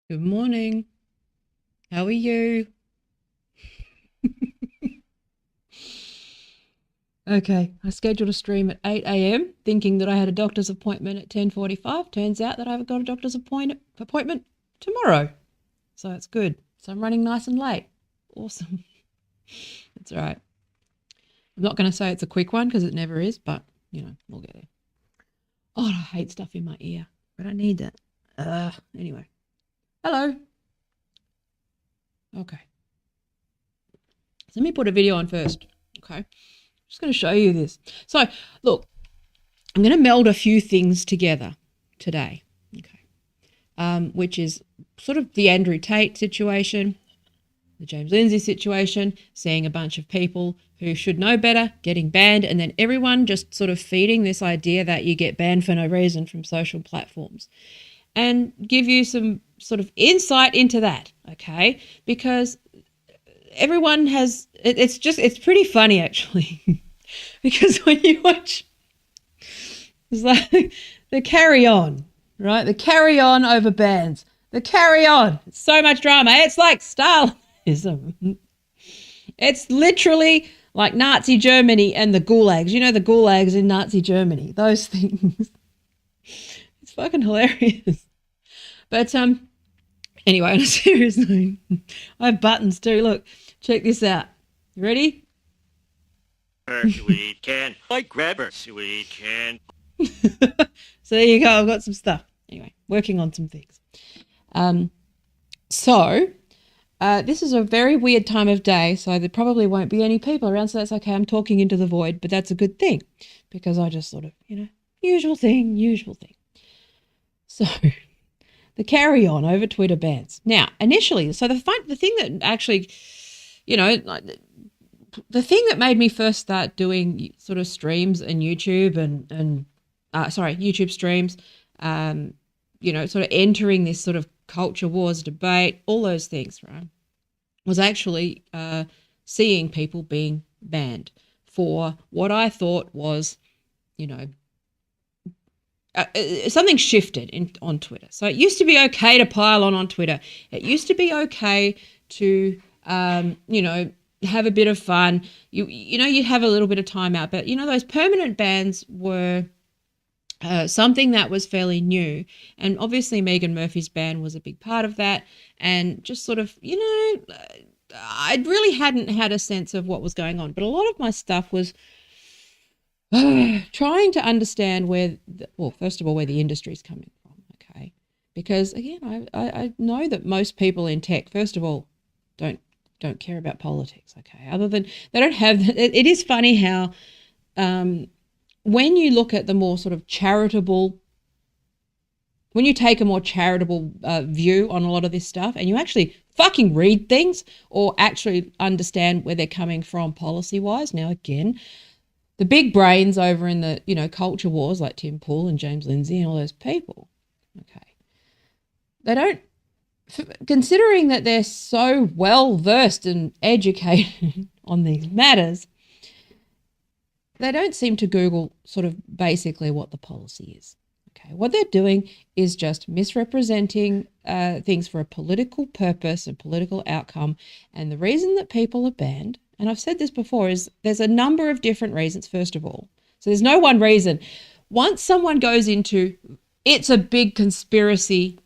Good morning. How are you? Okay, I scheduled a stream at 8 a.m. thinking that I had a doctor's appointment at 10:45. Turns out that I've got a doctor's appointment tomorrow. So it's good. So I'm running nice and late. Awesome. That's all right. I'm not going to say it's a quick one because it never is, but we'll get there. Oh, I hate stuff in my ear, but I need that. Anyway. Hello. Okay. So let me put a video on first. Okay. I'm just going to show you this. So, look, I'm going to meld a few things together today, okay, which is sort of the Andrew Tate situation, the James Lindsay situation, seeing a bunch of people who should know better getting banned, and then everyone just sort of feeding this idea that you get banned for no reason from social platforms, and give you some sort of insight into that, okay? Because everyone has, it's pretty funny actually, because when you watch, it's like the carry on, right? The carry on over bands. The carry on. It's so much drama. It's like Stalinism. It's literally like Nazi Germany and the gulags. You know, the gulags in Nazi Germany. Those things. It's fucking hilarious. But anyway, on a serious note, I have buttons too. Look, check this out. You ready? Sweet can. Like grabber. Sweet can. So there you go. I've got some stuff. Anyway, working on some things. So this is a very weird time of day, so there probably won't be any people around, so that's okay. I'm talking into the void, but that's a good thing because I just sort of, usual thing. So the carry on over Twitter bans. Now, initially, so the thing that actually, the thing that made me first start doing sort of streams and YouTube and YouTube streams, sort of entering this sort of culture wars debate, all those things, right, was actually seeing people being banned for what I thought was, something shifted on Twitter. So it used to be okay to pile on Twitter. It used to be okay to, have a bit of fun. You'd have a little bit of time out, but those permanent bans were something that was fairly new, and obviously Megan Murphy's ban was a big part of that, and just sort of, I really hadn't had a sense of what was going on, but a lot of my stuff was trying to understand first of all, where the industry's coming from, okay? Because again, I know that most people in tech, first of all, don't care about politics, okay? Other than they don't have, it is funny how when you look at the more sort of charitable, when you take a more charitable view on a lot of this stuff and you actually fucking read things or actually understand where they're coming from policy-wise. Now, again, the big brains over in the, culture wars like Tim Pool and James Lindsay and all those people, okay, they don't, considering that they're so well versed and educated on these matters, they don't seem to Google sort of basically what the policy is. Okay, what they're doing is just misrepresenting things for a political purpose and political outcome. And the reason that people are banned, and I've said this before, is there's a number of different reasons, first of all. So there's no one reason. Once someone goes into, it's a big conspiracy,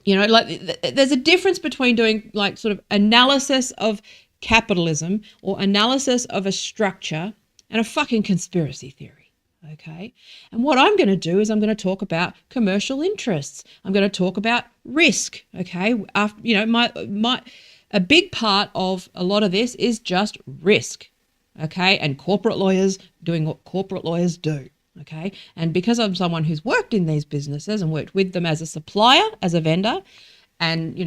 there's a difference between doing like sort of analysis of capitalism or analysis of a structure and a fucking conspiracy theory, okay? And what I'm going to do is I'm going to talk about commercial interests. I'm going to talk about risk, okay? A big part of a lot of this is just risk, okay? And corporate lawyers doing what corporate lawyers do, okay? And because I'm someone who's worked in these businesses and worked with them as a supplier, as a vendor, and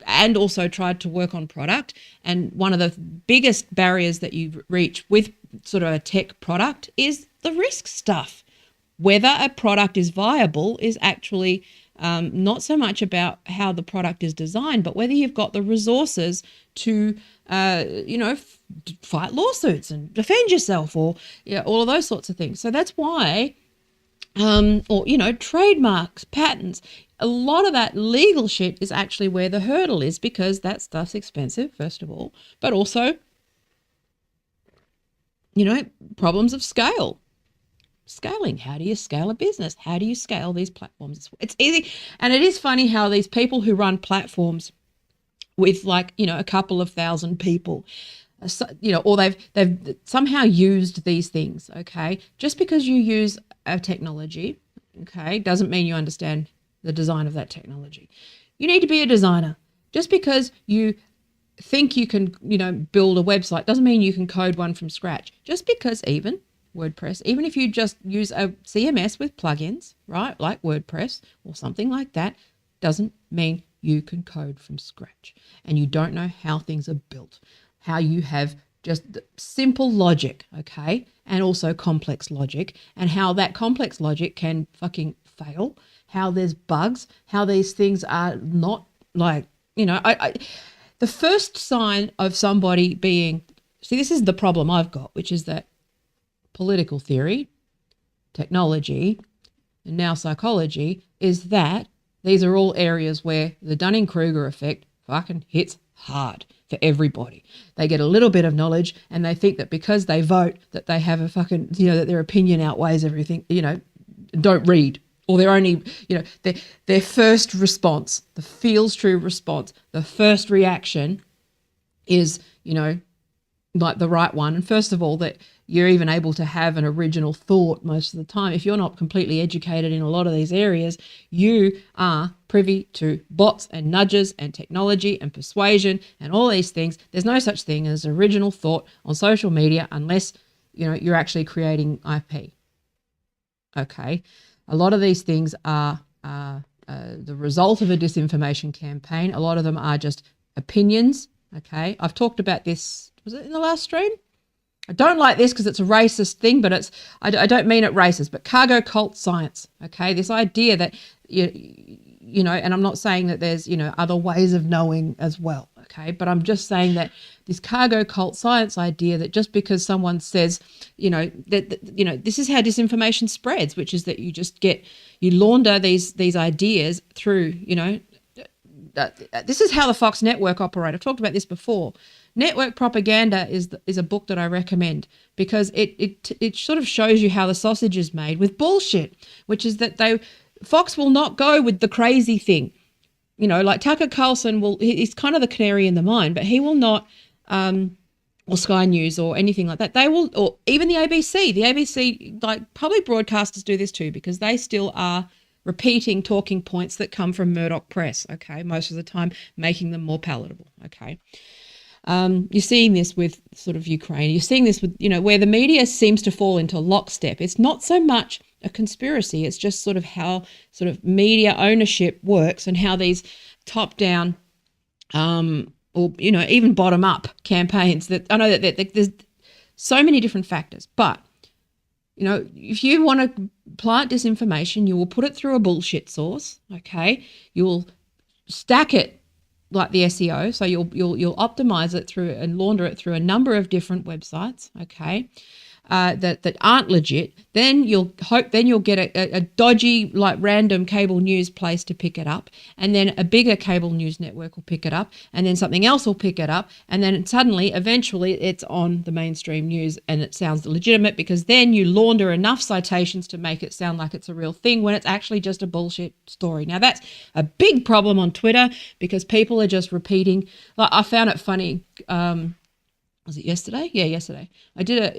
and also tried to work on product, and one of the biggest barriers that you reach with sort of a tech product is the risk stuff. Whether a product is viable is actually not so much about how the product is designed, but whether you've got the resources to fight lawsuits and defend yourself, or all of those sorts of things. So that's why or, trademarks, patents. A lot of that legal shit is actually where the hurdle is, because that stuff's expensive, first of all, but also, problems of scale. Scaling. How do you scale a business? How do you scale these platforms? It's easy. And it is funny how these people who run platforms with a couple of thousand people, or they've somehow used these things, okay? Just because you use a technology, okay, doesn't mean you understand the design of that technology. You need to be a designer. Just because you think you can, build a website doesn't mean you can code one from scratch. Just because even WordPress, even if you just use a CMS with plugins, right, like WordPress or something like that, doesn't mean you can code from scratch. And you don't know how things are built, how you have just simple logic, okay, and also complex logic, and how that complex logic can fucking fail, how there's bugs, how these things are not the first sign of somebody being, this is the problem I've got, which is that political theory, technology, and now psychology, is that these are all areas where the Dunning-Kruger effect fucking hits hard for everybody. They get a little bit of knowledge and they think that because they vote that they have a fucking, that their opinion outweighs everything, don't read. Or they're only, their first response, the feels true response, the first reaction is, like the right one. And first of all, that you're even able to have an original thought most of the time. If you're not completely educated in a lot of these areas, you are privy to bots and nudges and technology and persuasion and all these things. There's no such thing as original thought on social media unless, you're actually creating IP. Okay. A lot of these things are the result of a disinformation campaign. A lot of them are just opinions. Okay. I've talked about this, was it in the last stream? I don't like this because it's a racist thing, but I don't mean it racist, but cargo cult science, okay? This idea that, and I'm not saying that there's, other ways of knowing as well, okay? But I'm just saying that this cargo cult science idea that just because someone says, this is how disinformation spreads, which is that you launder these ideas through, this is how the Fox network operate. I've talked about this before. Network Propaganda is a book that I recommend because it sort of shows you how the sausage is made with bullshit, which is that Fox will not go with the crazy thing. Like Tucker Carlson he's kind of the canary in the mine, but he will not, or Sky News or anything like that. They will, or even the ABC. The ABC, like public broadcasters do this too because they still are repeating talking points that come from Murdoch Press, okay, most of the time making them more palatable, okay. You're seeing this with sort of Ukraine. You're seeing this with, where the media seems to fall into lockstep. It's not so much a conspiracy. It's just sort of how sort of media ownership works and how these top-down or, even bottom-up campaigns that I know that there's so many different factors. But, if you want to plant disinformation, you will put it through a bullshit source, okay? You will stack it like the SEO. So you'll optimize it through and launder it through a number of different websites, okay, that aren't legit. Then you'll get a dodgy, like random cable news place to pick it up, and then a bigger cable news network will pick it up, and then something else will pick it up, and then suddenly, eventually, it's on the mainstream news, and it sounds legitimate because then you launder enough citations to make it sound like it's a real thing when it's actually just a bullshit story. Now that's a big problem on Twitter because people are just repeating. Like I found it funny. Was it yesterday? Yeah, yesterday.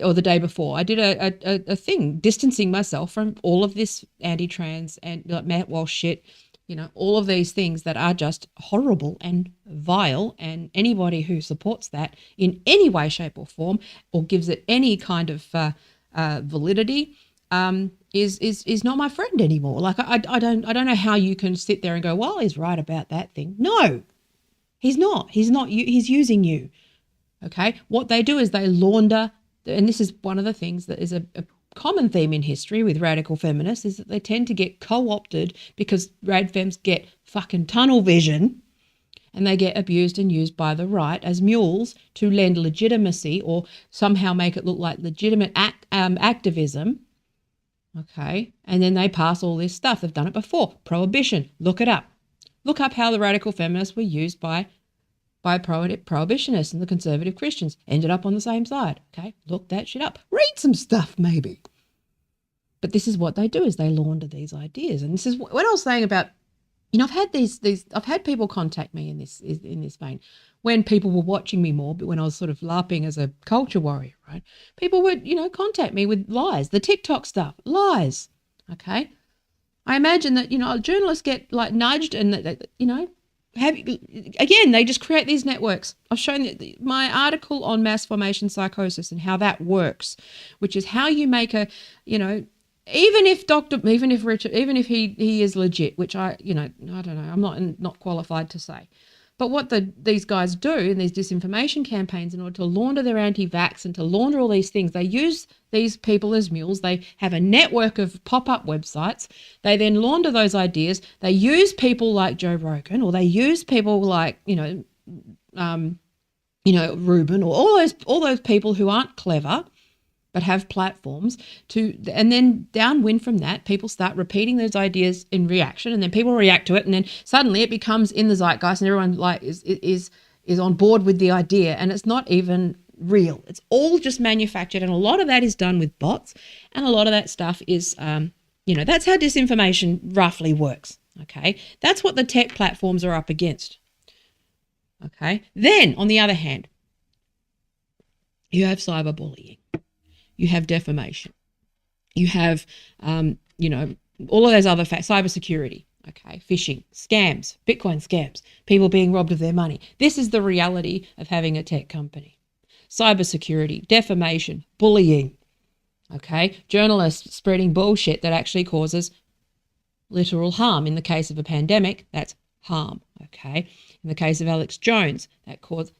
Or the day before. I did a thing distancing myself from all of this anti-trans and like Matt Walsh shit, all of these things that are just horrible and vile, and anybody who supports that in any way, shape or form or gives it any kind of validity is not my friend anymore. Like I don't know how you can sit there and go, well, he's right about that thing. No, he's not. He's using you. Okay, what they do is they launder, and this is one of the things that is a common theme in history with radical feminists, is that they tend to get co-opted because radfems get fucking tunnel vision and they get abused and used by the right as mules to lend legitimacy or somehow make it look like legitimate activism Okay. And then they pass all this stuff. They've done it before. Prohibition. Look it up. Look up how the radical feminists were used by prohibitionists and the conservative Christians. Ended up on the same side. Okay. Look that shit up. Read some stuff maybe. But this is what they do, is they launder these ideas. And this is what I was saying about, I've had people contact me in this vein when people were watching me more, but when I was sort of LARPing as a culture warrior, right? People would, contact me with lies, the TikTok stuff, lies, okay? I imagine that, journalists get like nudged and, they just create these networks. I've shown my article on mass formation psychosis and how that works, which is how you make even if Richard, even if he is legit, which I don't know, I'm not qualified to say. But what these guys do in these disinformation campaigns, in order to launder their anti-vax and to launder all these things, they use these people as mules. They have a network of pop-up websites. They then launder those ideas. They use people like Joe Rogan, or they use people like, Ruben, or all those people who aren't clever but have platforms and then downwind from that, people start repeating those ideas in reaction, and then people react to it, and then suddenly it becomes in the zeitgeist, and everyone is on board with the idea, and it's not even real. It's all just manufactured, and a lot of that is done with bots, and a lot of that stuff is, that's how disinformation roughly works. Okay, that's what the tech platforms are up against. Okay, then on the other hand, you have cyberbullying. You have defamation. You have, all of those other facts, cybersecurity, okay, phishing, scams, Bitcoin scams, people being robbed of their money. This is the reality of having a tech company. Cybersecurity, defamation, bullying, okay, journalists spreading bullshit that actually causes literal harm. In the case of a pandemic, that's harm, okay. In the case of Alex Jones,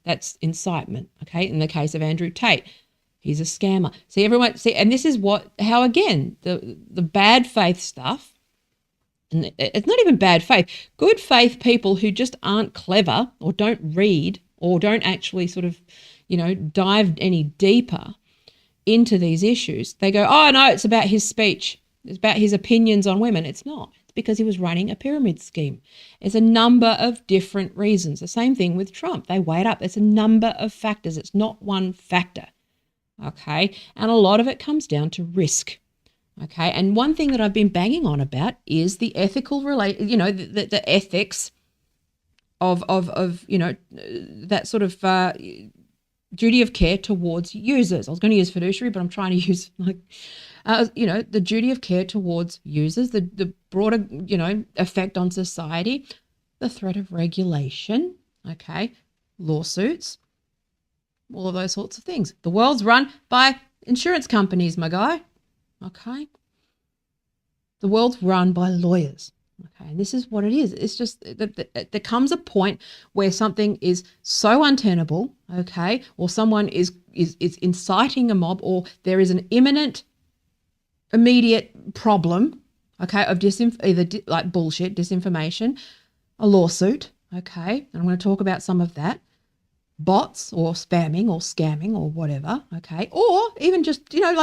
that's incitement, okay. In the case of Andrew Tate, he's a scammer. And this is how again, the bad faith stuff, and it's not even bad faith, good faith people who just aren't clever or don't read or don't actually sort of, dive any deeper into these issues. They go, oh no, it's about his speech. It's about his opinions on women. It's not. It's because he was running a pyramid scheme. There's a number of different reasons. The same thing with Trump. They weigh it up. There's a number of factors. It's not one factor. Okay, and a lot of it comes down to risk. Okay, and one thing that I've been banging on about is the ethical the ethics of that sort of duty of care towards users. I was going to use fiduciary, but I'm trying to use the duty of care towards users, the broader effect on society, the threat of regulation. Okay, lawsuits. All of those sorts of things. The world's run by insurance companies, my guy. Okay. The world's run by lawyers. Okay. And this is what it is. It's just there comes a point where something is so untenable, okay, or someone is inciting a mob, or there is an imminent, immediate problem, okay, of like bullshit, disinformation, a lawsuit, okay. And I'm going to talk about some of that. Bots or spamming or scamming or whatever, okay? Or even just, Twitter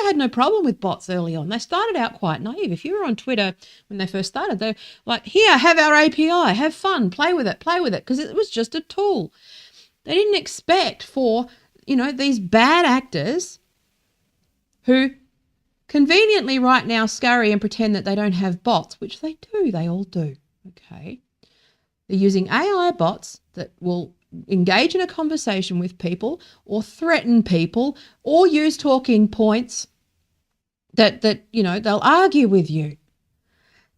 had no problem with bots early on. They started out quite naive. If you were on Twitter when they first started, they're like, here, have our API, have fun, play with it, because it was just a tool. They didn't expect for, these bad actors who conveniently right now scurry and pretend that they don't have bots, which they do, they all do, okay? They're using AI bots that will engage in a conversation with people or threaten people or use talking points that they'll argue with you.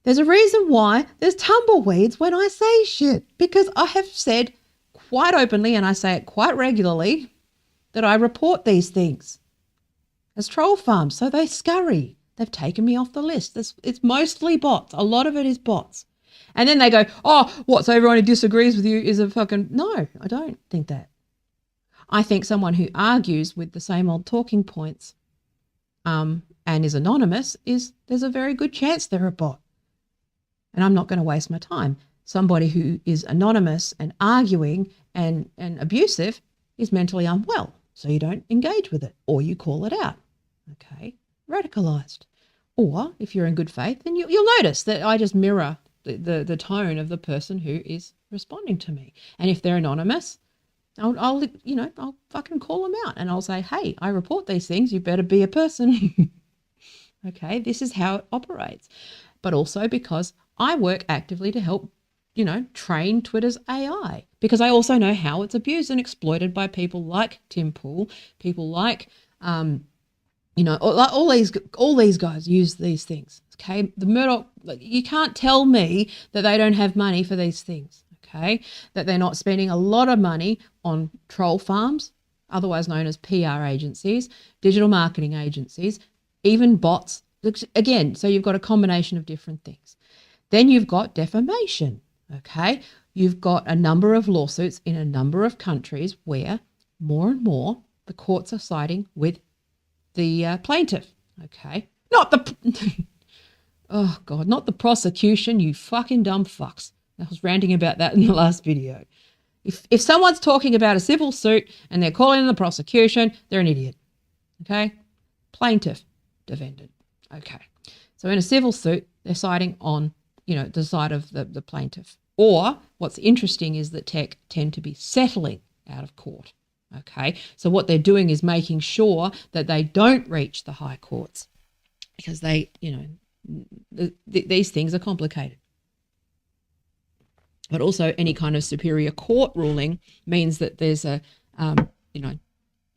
There's a reason why there's tumbleweeds when I say shit, because I have said quite openly, and I say it quite regularly, that I report these things as troll farms. So they scurry. They've taken me off the list. It's mostly bots. A lot of it is bots. And then they go, oh, what, so everyone who disagrees with you is a fucking... No, I don't think that. I think someone who argues with the same old talking points and is anonymous, there's a very good chance they're a bot. And I'm not going to waste my time. Somebody who is anonymous and arguing and abusive is mentally unwell. So you don't engage with it, or you call it out. Okay? Radicalized. Or if you're in good faith, then you'll notice that I just mirror the tone of the person who is responding to me. And if they're anonymous, I'll fucking call them out and I'll say, hey, I report these things. You better be a person. Okay, this is how it operates. But also because I work actively to help, train Twitter's AI, because I also know how it's abused and exploited by people like Tim Pool, people like, all these guys use these things. Okay, the Murdoch, you can't tell me that they don't have money for these things. Okay, that they're not spending a lot of money on troll farms, otherwise known as PR agencies, digital marketing agencies, even bots. Again, so you've got a combination of different things. Then you've got defamation. Okay, you've got a number of lawsuits in a number of countries where more and more the courts are siding with the plaintiff. Okay, not the oh god, not the prosecution. You fucking dumb fucks. I was ranting about that in the last video. If someone's talking about a civil suit and they're calling the prosecution, they're an idiot. Okay, plaintiff, defendant. Okay, so in a civil suit, they're siding on the side of the plaintiff. Or what's interesting is that tech tend to be settling out of court. Okay, so what they're doing is making sure that they don't reach the high courts because they, these things are complicated. But also any kind of superior court ruling means that there's a,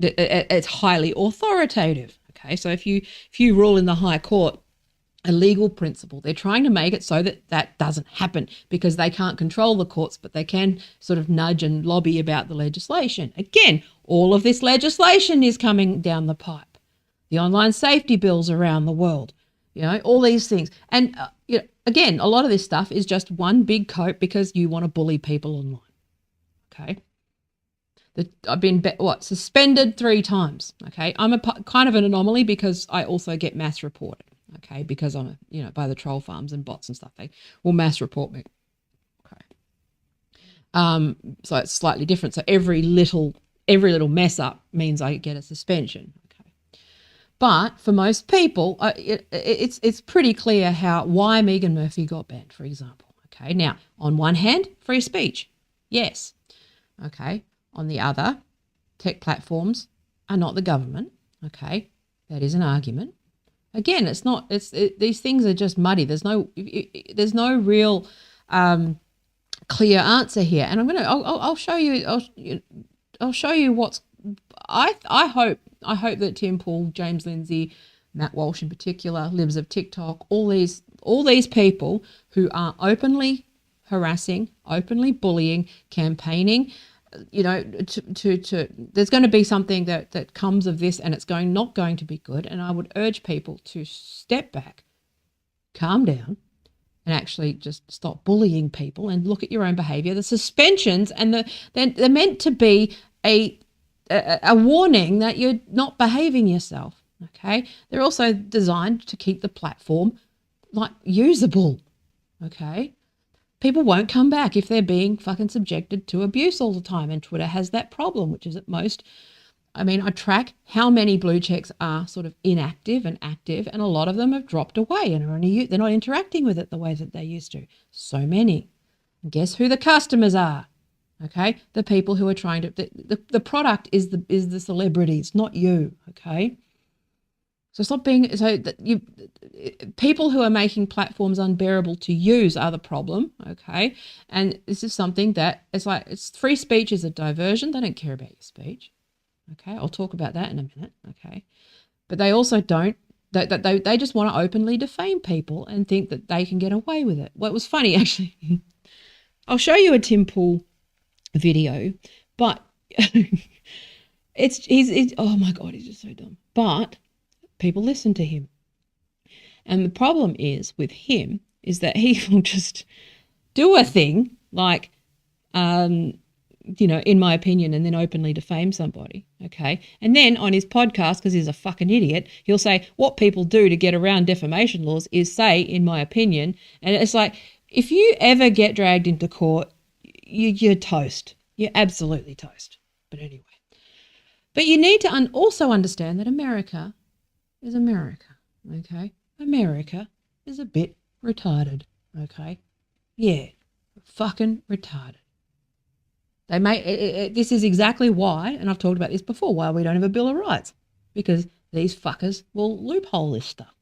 it's highly authoritative. Okay, so if you rule in the high court a legal principle, they're trying to make it so that that doesn't happen because they can't control the courts, but they can sort of nudge and lobby about the legislation. Again, all of this legislation is coming down the pipe. The online safety bills around the world, all these things. And again, a lot of this stuff is just one big coat because you want to bully people online. Okay. I've been suspended 3 times. Okay, I'm kind of an anomaly because I also get mass reported. Okay, because I'm by the troll farms and bots and stuff, they will mass report me. Okay, so it's slightly different. So every little mess up means I get a suspension. Okay, but for most people, it's pretty clear why Megan Murphy got banned, for example. Okay, now on one hand, free speech, yes. Okay. On the other, tech platforms are not the government. Okay, that is an argument. Again, it's not. These things are just muddy. There's no real clear answer here. And I'll show you. I'll show you what's. I hope that Tim Pool, James Lindsay, Matt Walsh in particular, Libs of TikTok, all these people who are openly harassing, openly bullying, campaigning. There's going to be something that comes of this, and it's not going to be good. And I would urge people to step back, calm down, and actually just stop bullying people and look at your own behavior. The suspensions and they're meant to be a warning that you're not behaving yourself. Okay, they're also designed to keep the platform usable. Okay. People won't come back if they're being fucking subjected to abuse all the time. And Twitter has that problem, which is at most, I track how many blue checks are sort of inactive and active, and a lot of them have dropped away and they're not interacting with it the way that they used to. So many. And guess who the customers are? Okay, the people who are trying to. The product is the celebrities, not you. Okay. So stop being people who are making platforms unbearable to use are the problem, okay? And this is something that it's free speech is a diversion. They don't care about your speech, okay? I'll talk about that in a minute, okay? But they also don't. They just want to openly defame people and think that they can get away with it. Well, it was funny actually. I'll show you a Tim Pool video, but he's oh my god, he's just so dumb. But people listen to him. And the problem is with him is that he will just do a thing like, in my opinion, and then openly defame somebody, okay? And then on his podcast, because he's a fucking idiot, he'll say what people do to get around defamation laws is say, in my opinion. And it's like, if you ever get dragged into court, you're toast. You're absolutely toast. But anyway. But you need to also understand that America is America, okay? America is a bit retarded, okay? Yeah, fucking retarded. They this is exactly why, and I've talked about this before, why we don't have a Bill of Rights, because these fuckers will loophole this stuff.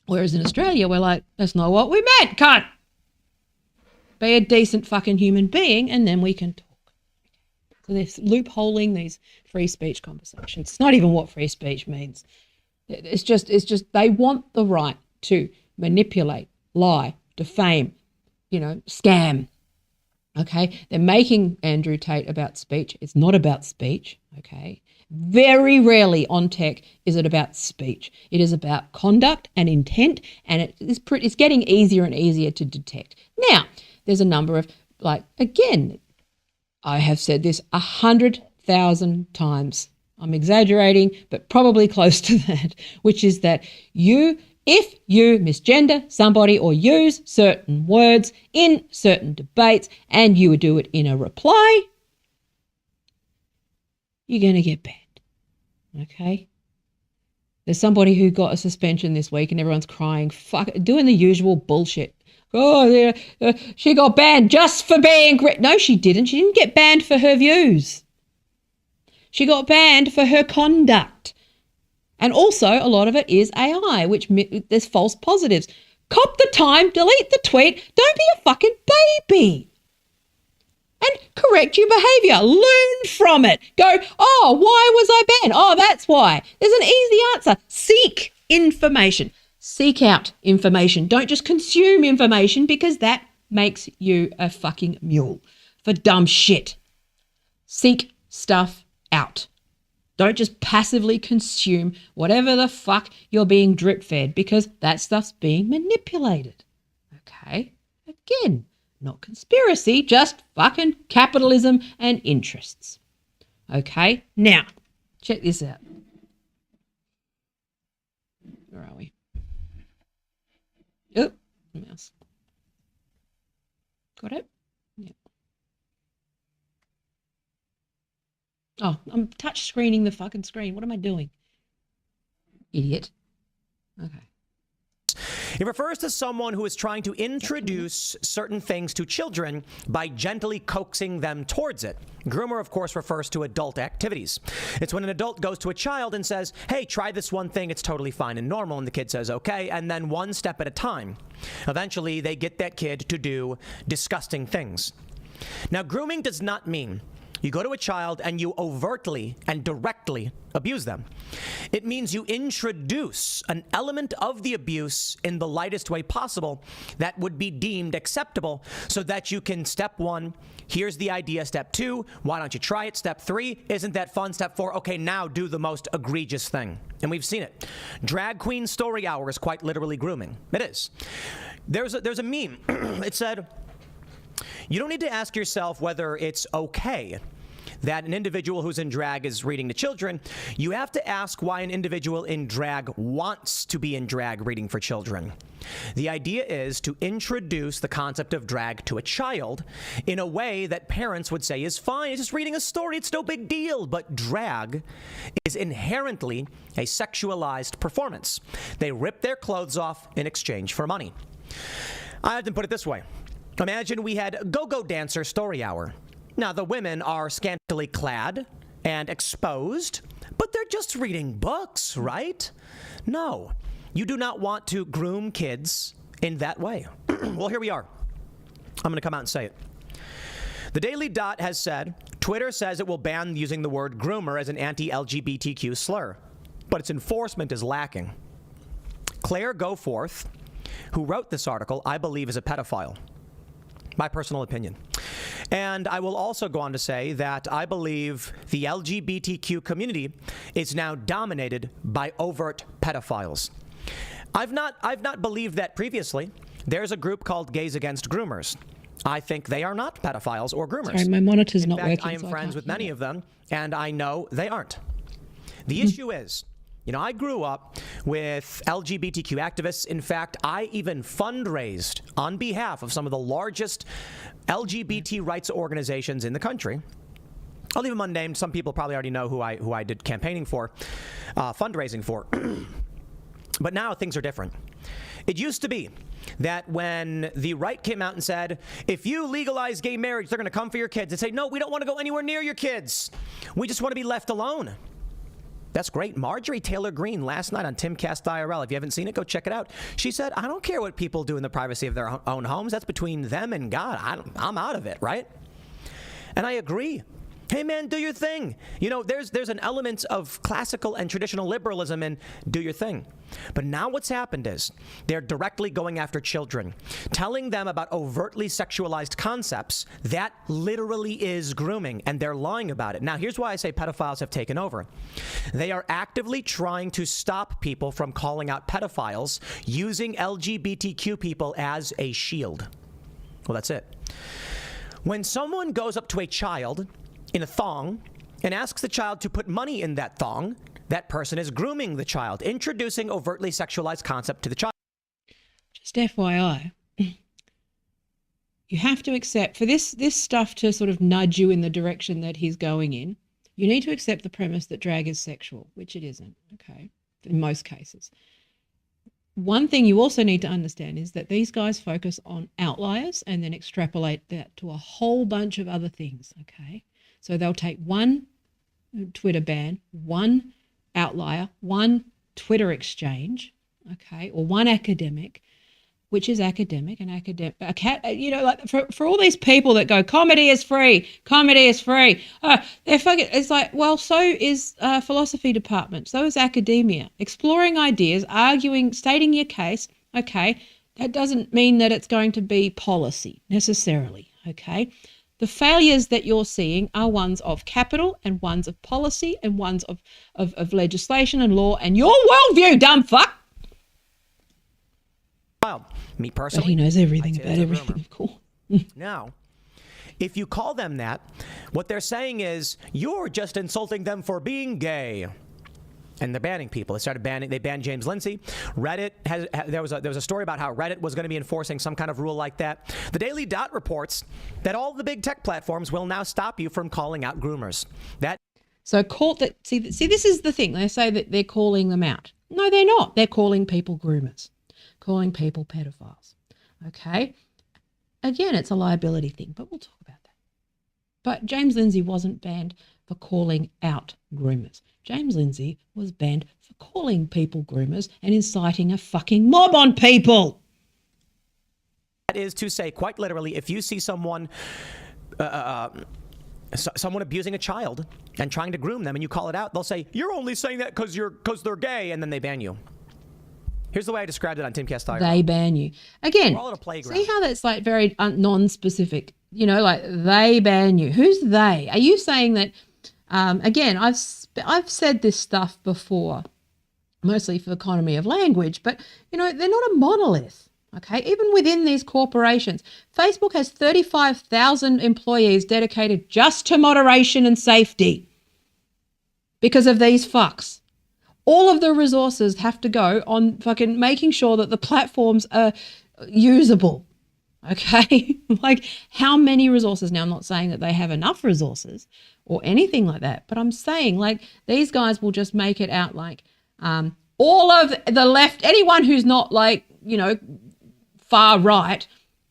Whereas in Australia, we're like, that's not what we meant, cunt. Be a decent fucking human being, and then we can talk. So they're loopholing these free speech conversations. It's not even what free speech means. It's just they want the right to manipulate, lie, defame, scam. Okay, they're making Andrew Tate about speech. It's not about speech. Okay, very rarely on tech is it about speech. It is about conduct and intent, and it's getting easier and easier to detect. Now, there's a number of, again, I have said this 100,000 times. I'm exaggerating, but probably close to that, which is that if you misgender somebody or use certain words in certain debates and you would do it in a reply, you're going to get banned. Okay? There's somebody who got a suspension this week and everyone's crying, doing the usual bullshit. Oh, yeah, she got banned just for being... No, she didn't. She didn't get banned for her views. She got banned for her conduct. And also, a lot of it is AI, which there's false positives. Cop the time, delete the tweet, don't be a fucking baby. And correct your behaviour. Learn from it. Go, oh, why was I banned? Oh, that's why. There's an easy answer. Seek information. Seek out information. Don't just consume information, because that makes you a fucking mule for dumb shit. Seek stuff out. Don't just passively consume whatever the fuck you're being drip fed, because that stuff's being manipulated. Okay? Again, not conspiracy, just fucking capitalism and interests. Okay? Now, check this out. Where are we? Oh, mouse. Got it? Yeah. Oh, I'm touch screening the fucking screen. What am I doing? Idiot. Okay. It refers to someone who is trying to introduce certain things to children by gently coaxing them towards it. Groomer, of course, refers to adult activities. It's when an adult goes to a child and says, hey, try this one thing, it's totally fine and normal, and the kid says, okay, and then one step at a time. Eventually, they get that kid to do disgusting things. Now, grooming does not mean you go to a child and you overtly and directly abuse them. It means you introduce an element of the abuse in the lightest way possible that would be deemed acceptable, so that you can, step one, here's the idea, step two, why don't you try it, step three, isn't that fun, step four, okay, now do the most egregious thing. And we've seen it. Drag queen story hour is quite literally grooming. It is. There's a meme. It said, you don't need to ask yourself whether it's okay that an individual who's in drag is reading to children. You have to ask why an individual in drag wants to be in drag reading for children. The idea is to introduce the concept of drag to a child in a way that parents would say is fine. It's just reading a story. It's no big deal. But drag is inherently a sexualized performance. They rip their clothes off in exchange for money. I have to put it this way. Imagine we had Go-Go Dancer Story Hour. Now, the women are scantily clad and exposed, but they're just reading books, right? No, you do not want to groom kids in that way. Well, here we are. I'm going to come out and say it. The Daily Dot has said, Twitter says it will ban using the word groomer as an anti-LGBTQ slur, but its enforcement is lacking. Claire Goforth, who wrote this article, I believe is a pedophile. My personal opinion. And I will also go on to say that I believe the LGBTQ community is now dominated by overt pedophiles. I've not believed that previously. There's a group called Gays Against Groomers. I think they are not pedophiles or groomers. Sorry, my monitor's not working. In fact, I am friends with many of them, and I know they aren't. The issue is, I grew up with LGBTQ activists. In fact, I even fundraised on behalf of some of the largest LGBT rights organizations in the country. I'll leave them unnamed. Some people probably already know who I did campaigning for, fundraising for. But now things are different. It used to be that when the right came out and said, if you legalize gay marriage, they're going to come for your kids, and say, no, we don't want to go anywhere near your kids. We just want to be left alone. That's great. Marjorie Taylor Greene last night on Timcast IRL. If you haven't seen it, go check it out. She said, I don't care what people do in the privacy of their own homes. That's between them and God. I'm out of it, right? And I agree. Hey, man, do your thing. You know, there's an element of classical and traditional liberalism in do your thing. But now what's happened is they're directly going after children, telling them about overtly sexualized concepts. That literally is grooming, and they're lying about it. Now, here's why I say pedophiles have taken over. They are actively trying to stop people from calling out pedophiles using LGBTQ people as a shield. Well, that's it. When someone goes up to a child in a thong and asks the child to put money in that thong, that person is grooming the child, introducing overtly sexualized concept to the child. Just FYI, you have to accept, for this stuff to sort of nudge you in the direction that he's going in, you need to accept the premise that drag is sexual, which it isn't, okay, in most cases. One thing you also need to understand is that these guys focus on outliers and then extrapolate that to a whole bunch of other things, okay? So they'll take one Twitter ban, one outlier, one Twitter exchange, okay, or one academic, which is academic, and you know, like for all these people that go, comedy is free, they're fucking, it's like, well, so is philosophy department, so is academia, exploring ideas, arguing, stating your case, okay, that doesn't mean that it's going to be policy necessarily, okay. The failures that you're seeing are ones of capital and ones of policy and ones of legislation and law and your worldview, dumb fuck. Well, me personally, but he knows everything about everything, of course. Now, if you call them that, what they're saying is you're just insulting them for being gay. And they're banning people. They banned James Lindsay. Reddit there was a story about how Reddit was going to be enforcing some kind of rule like that. The Daily Dot reports that all the big tech platforms will now stop you from calling out groomers. See, this is the thing. They say that they're calling them out. No, they're not. They're calling people groomers, calling people pedophiles. Okay? Again, it's a liability thing, but we'll talk about that. But James Lindsay wasn't banned for calling out groomers. James Lindsay was banned for calling people groomers and inciting a fucking mob on people. That is to say, quite literally, if you see someone abusing a child and trying to groom them and you call it out, they'll say, you're only saying that because they're gay, and then they ban you. Here's the way I described it on Timcast IRL. They ban you. Again, we're all at a playground. See how that's like very non-specific? You know, like they ban you. Who's they? Are you saying that, again, I've said this stuff before, mostly for economy of language, but, you know, they're not a monolith, okay? Even within these corporations, Facebook has 35,000 employees dedicated just to moderation and safety because of these fucks. All of the resources have to go on fucking making sure that the platforms are usable, okay? Like, how many resources? Now, I'm not saying that they have enough resources or anything like that, but I'm saying, like, these guys will just make it out like all of the left, anyone who's not, like, you know, far right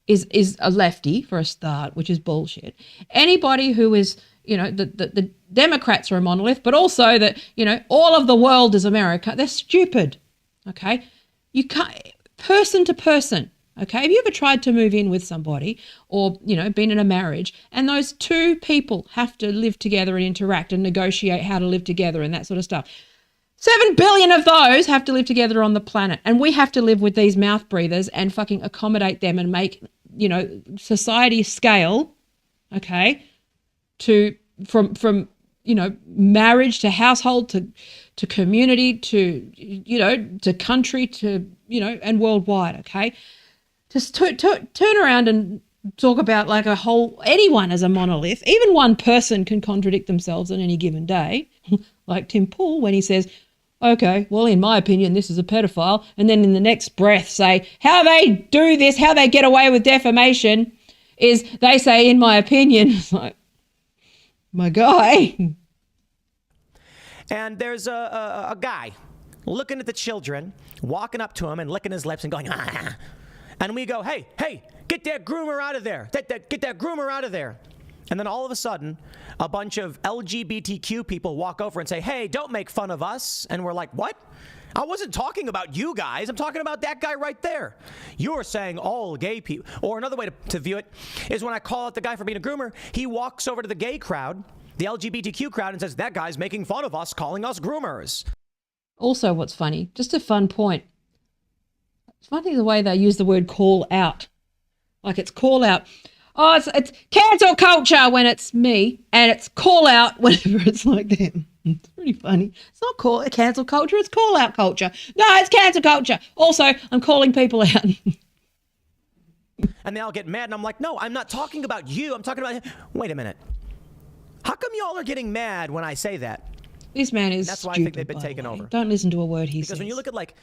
is a lefty for a start, which is bullshit. Anybody who is, you know, the Democrats are a monolith, but also that, you know, all of the world is America. They're stupid, okay? You can't, person to person, okay? Have you ever tried to move in with somebody or, you know, been in a marriage and those two people have to live together and interact and negotiate how to live together and that sort of stuff? 7 billion of those have to live together on the planet, and we have to live with these mouth breathers and fucking accommodate them and make, you know, society scale, okay, to from you know, marriage to household to community to, you know, to country to, you know, and worldwide, okay? Just turn around and talk about like anyone as a monolith. Even one person can contradict themselves on any given day, like Tim Pool when he says, okay, well, in my opinion, this is a pedophile, and then in the next breath say, how they do this, how they get away with defamation is they say, in my opinion. It's like, my guy. And there's a guy looking at the children, walking up to him and licking his lips and going, ah. And we go, hey, get that groomer out of there. Get that groomer out of there. And then all of a sudden, a bunch of LGBTQ people walk over and say, hey, don't make fun of us. And we're like, what? I wasn't talking about you guys. I'm talking about that guy right there. You're saying all gay people. Or another way to view it is when I call out the guy for being a groomer, he walks over to the gay crowd, the LGBTQ crowd, and says, that guy's making fun of us, calling us groomers. Also, what's funny, just a fun point. It's funny the way they use the word call out. Like it's call out. Oh, it's cancel culture when it's me, and it's call out whenever it's like them. It's pretty funny. It's not cancel culture, it's call out culture. No, it's cancel culture. Also, I'm calling people out. And they all get mad, and I'm like, no, I'm not talking about you. I'm talking about him. Wait a minute. How come y'all are getting mad when I say that? This man is That's why stupid, I think they've been by the taken way. over. Don't listen to a word he says. Because when you look at like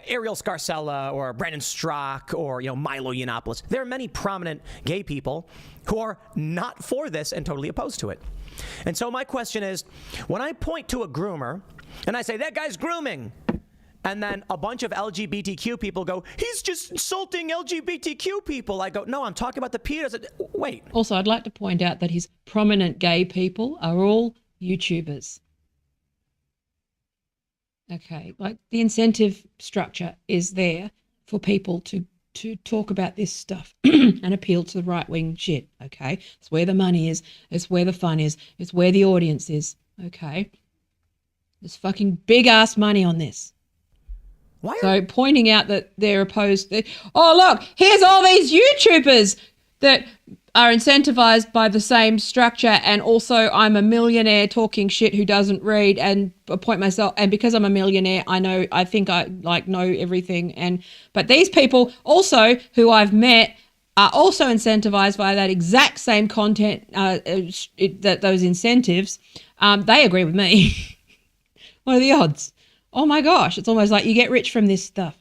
Ariel Scarcella or Brandon Strzok or, Milo Yiannopoulos, there are many prominent gay people who are not for this and totally opposed to it. And so my question is, when I point to a groomer and I say, that guy's grooming, and then a bunch of LGBTQ people go, he's just insulting LGBTQ people. I go, no, I'm talking about the pedos. Wait. Also, I'd like to point out that his prominent gay people are all YouTubers. Okay, like the incentive structure is there for people to talk about this stuff and appeal to the right-wing shit, okay? It's where the money is. It's where the fun is. It's where the audience is, okay? There's fucking big-ass money on this. So pointing out that they're opposed, oh, look, here's all these YouTubers that are incentivized by the same structure, and also I'm a millionaire talking shit who doesn't read and appoint myself, and because I'm a millionaire, I think I know everything, but these people also who I've met are also incentivized by that exact same content, those incentives. They agree with me. What are the odds? Oh my gosh, it's almost like you get rich from this stuff.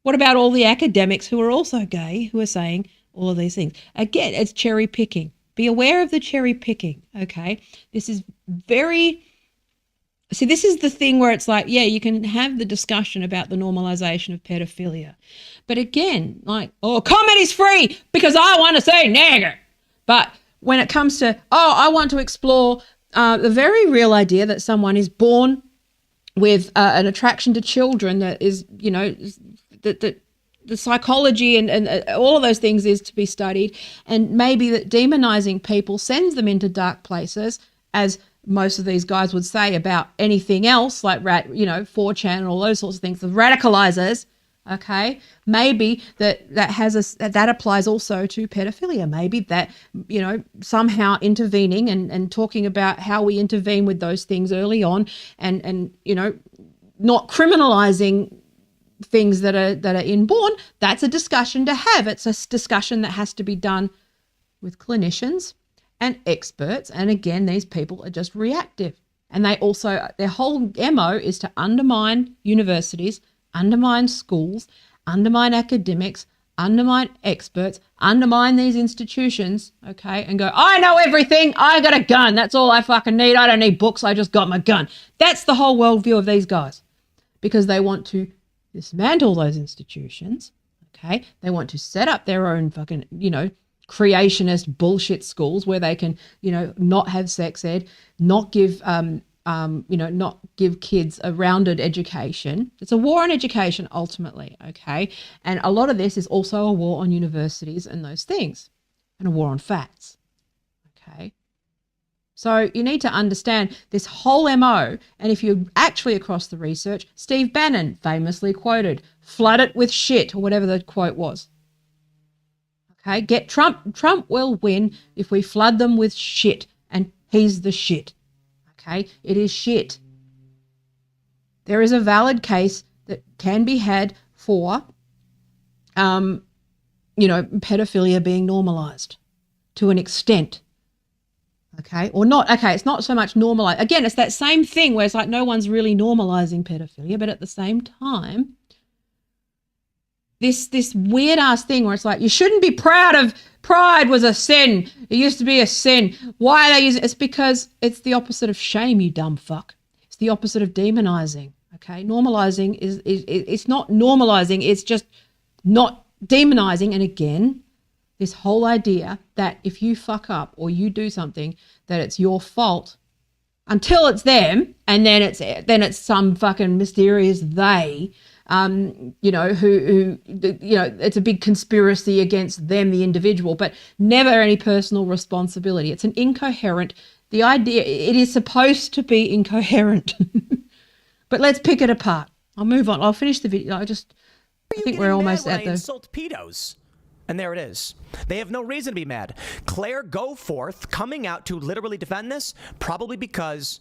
What about all the academics who are also gay who are saying all of these things? Again, it's cherry picking. Be aware of the cherry picking, okay? This is this is the thing where it's like, yeah, you can have the discussion about the normalization of pedophilia. But again, like, oh, comedy's free because I want to say nigger. But when it comes to, I want to explore the very real idea that someone is born with an attraction to children that is, that the psychology and all of those things is to be studied, and maybe that demonizing people sends them into dark places, as most of these guys would say about anything else, like 4chan and all those sorts of things, the radicalizers. Okay, maybe that applies also to pedophilia. Maybe that, somehow intervening and talking about how we intervene with those things early on, and not criminalizing things that are inborn. That's a discussion to have. It's a discussion that has to be done with clinicians and experts. And again, these people are just reactive, and their whole MO is to undermine universities, undermine schools, undermine academics, undermine experts, undermine these institutions, okay, and go, I know everything, I got a gun, that's all I fucking need, I don't need books, I just got my gun. That's the whole worldview of these guys, because they want to dismantle those institutions, okay? They want to set up their own fucking, creationist bullshit schools where they can, not have sex ed, not give not give kids a rounded education. It's a war on education ultimately, okay? And a lot of this is also a war on universities and those things, and a war on facts, okay? So you need to understand this whole MO, and if you're actually across the research, Steve Bannon famously quoted, flood it with shit, or whatever the quote was. Okay, get Trump. Trump will win if we flood them with shit, and he's the shit. Okay, it is shit. There is a valid case that can be had for, pedophilia being normalized to an extent. Okay, or not. Okay, it's not so much normalized. Again, it's that same thing where it's like no one's really normalizing pedophilia, but at the same time, this weird ass thing where it's like you shouldn't be proud of. Pride was a sin. It used to be a sin. Why are they using it? It's because it's the opposite of shame, you dumb fuck. It's the opposite of demonizing. Okay, normalizing is it's not normalizing, it's just not demonizing. And again, this whole idea that if you fuck up or you do something, that it's your fault until it's them, and then it's some fucking mysterious they, you know, who you know, it's a big conspiracy against them, the individual, but never any personal responsibility. It's an incoherent. The idea, it is supposed to be incoherent. But let's pick it apart. I'll move on. I'll finish the video. I think we're almost at the... insult pedos. And there it is. They have no reason to be mad. Claire Goforth coming out to literally defend this, probably because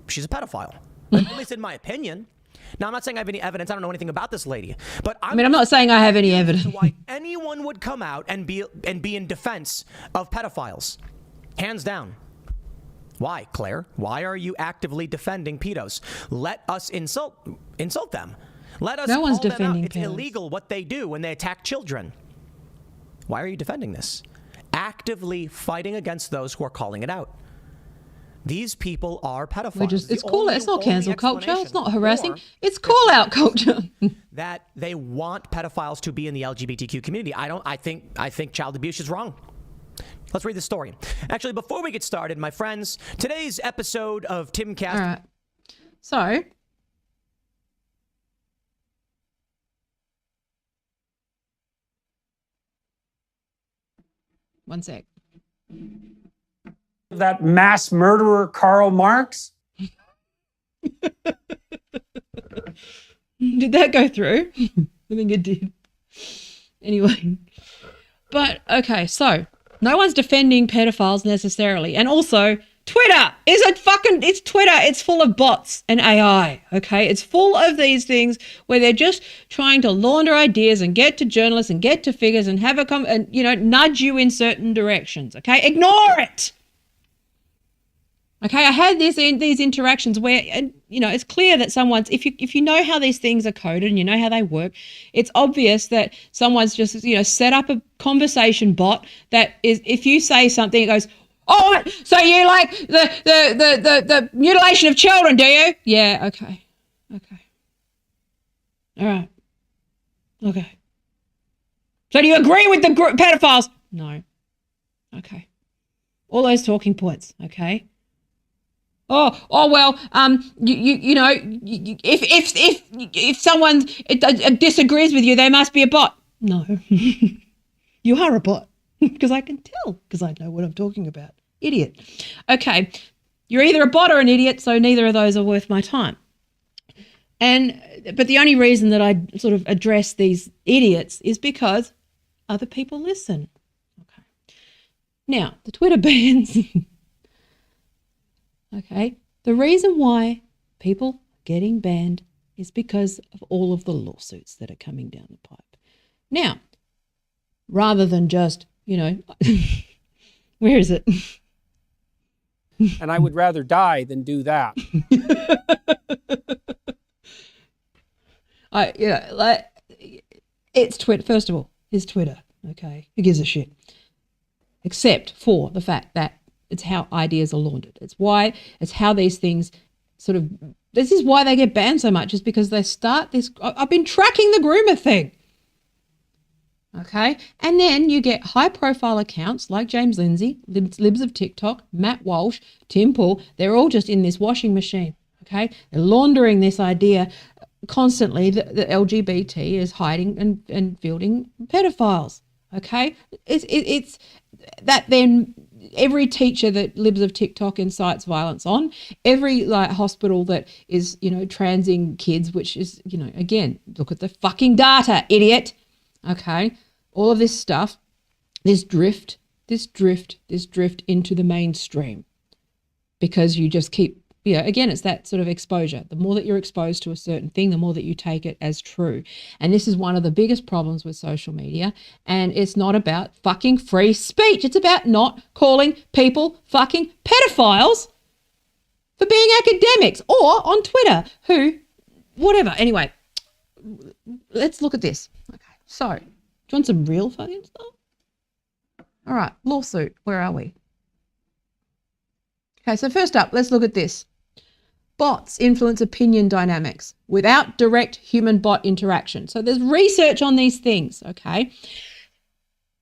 she's a pedophile. At least in my opinion. Now, I'm not saying I have any evidence. I don't know anything about this lady. But I'm not saying I have any evidence. Why anyone would come out and be in defense of pedophiles. Hands down. Why, Claire? Why are you actively defending pedos? Let us insult them. Let us. No one's call them defending out. It's pedos. illegal what they do when they attack children. Why are you defending this? Actively fighting against those who are calling it out. These people are pedophiles. It's not cancel culture. It's not harassing. It's call out culture. That they want pedophiles to be in the LGBTQ community. I think child abuse is wrong. Let's read the story. Actually, before we get started, my friends, today's episode of Timcast. All right. So, one sec. That mass murderer, Karl Marx? Did that go through? I think it did. Anyway. But, okay, so no one's defending pedophiles necessarily. And also, Twitter it's Twitter. It's full of bots and AI, okay? It's full of these things where they're just trying to launder ideas and get to journalists and get to figures and have nudge you in certain directions, okay? Ignore it. Okay, I had these interactions where, and it's clear that someone's, if you know how these things are coded and you know how they work, it's obvious that someone's just set up a conversation bot that is, if you say something, it goes, oh, so you like the mutilation of children, do you? Yeah, okay, all right, okay. So do you agree with the pedophiles? No. Okay. All those talking points. Okay. Oh well. If someone disagrees with you, they must be a bot. No, you are a bot because I can tell because I know what I'm talking about. Idiot. Okay, you're either a bot or an idiot, so neither of those are worth my time. But the only reason that I sort of address these idiots is because other people listen. Okay. Now the Twitter bans. Okay, the reason why people are getting banned is because of all of the lawsuits that are coming down the pipe. Now, rather than just, where is it? And I would rather die than do that. It's Twitter. First of all, it's Twitter. Okay, who gives a shit? Except for the fact that it's how ideas are laundered. It's how these things this is why they get banned so much, is because they start this. I've been tracking the groomer thing. Okay. And then you get high profile accounts like James Lindsay, Libs of TikTok, Matt Walsh, Tim Pool. They're all just in this washing machine. Okay. They're laundering this idea constantly that the LGBT is hiding and fielding pedophiles. Okay. It's that then every teacher that Libs of TikTok incites violence on, every hospital that is, transing kids, which is, again, look at the fucking data, idiot. Okay. All of this stuff, this drift into the mainstream because you just keep, again, it's that sort of exposure. The more that you're exposed to a certain thing, the more that you take it as true. And this is one of the biggest problems with social media. And it's not about fucking free speech. It's about not calling people fucking pedophiles for being academics or on Twitter, whatever. Anyway, let's look at this. Okay, so do you want some real fucking stuff? All right, lawsuit. Where are we? Okay, so first up, let's look at this. bots influence opinion dynamics without direct human-bot interaction. So there's research on these things, okay?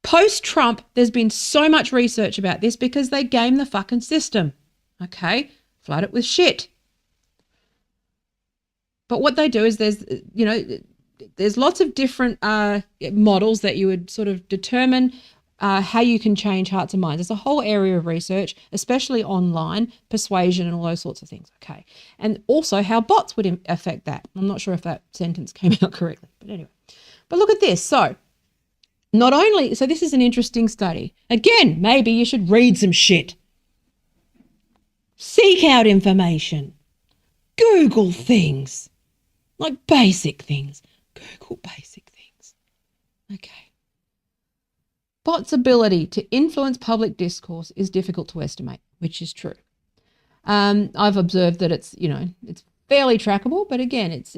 Post-Trump, there's been so much research about this because they game the fucking system, okay? Flood it with shit. But what they do is there's lots of different models that you would sort of determine how you can change hearts and minds. There's a whole area of research, especially online, persuasion and all those sorts of things, okay? And also how bots would affect that. I'm not sure if that sentence came out correctly, but anyway. But look at this. So this is an interesting study. Again, maybe you should read some shit. Seek out information. Google things. Like basic things. Google basic things. Okay. Bots' ability to influence public discourse is difficult to estimate, which is true. I've observed that it's fairly trackable, but again, it's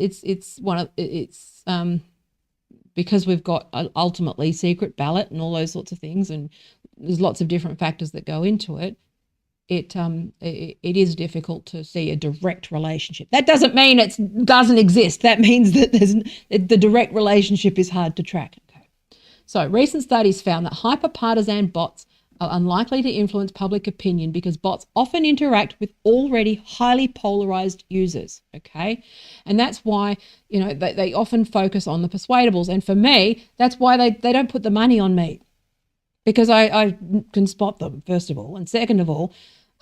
because we've got ultimately secret ballot and all those sorts of things, and there's lots of different factors that go into it. It is difficult to see a direct relationship. That doesn't mean it doesn't exist. That means that the direct relationship is hard to track. Okay. So recent studies found that hyperpartisan bots are unlikely to influence public opinion because bots often interact with already highly polarized users. Okay. And that's why, they often focus on the persuadables. And for me, that's why they don't put the money on me, because I can spot them, first of all. And second of all,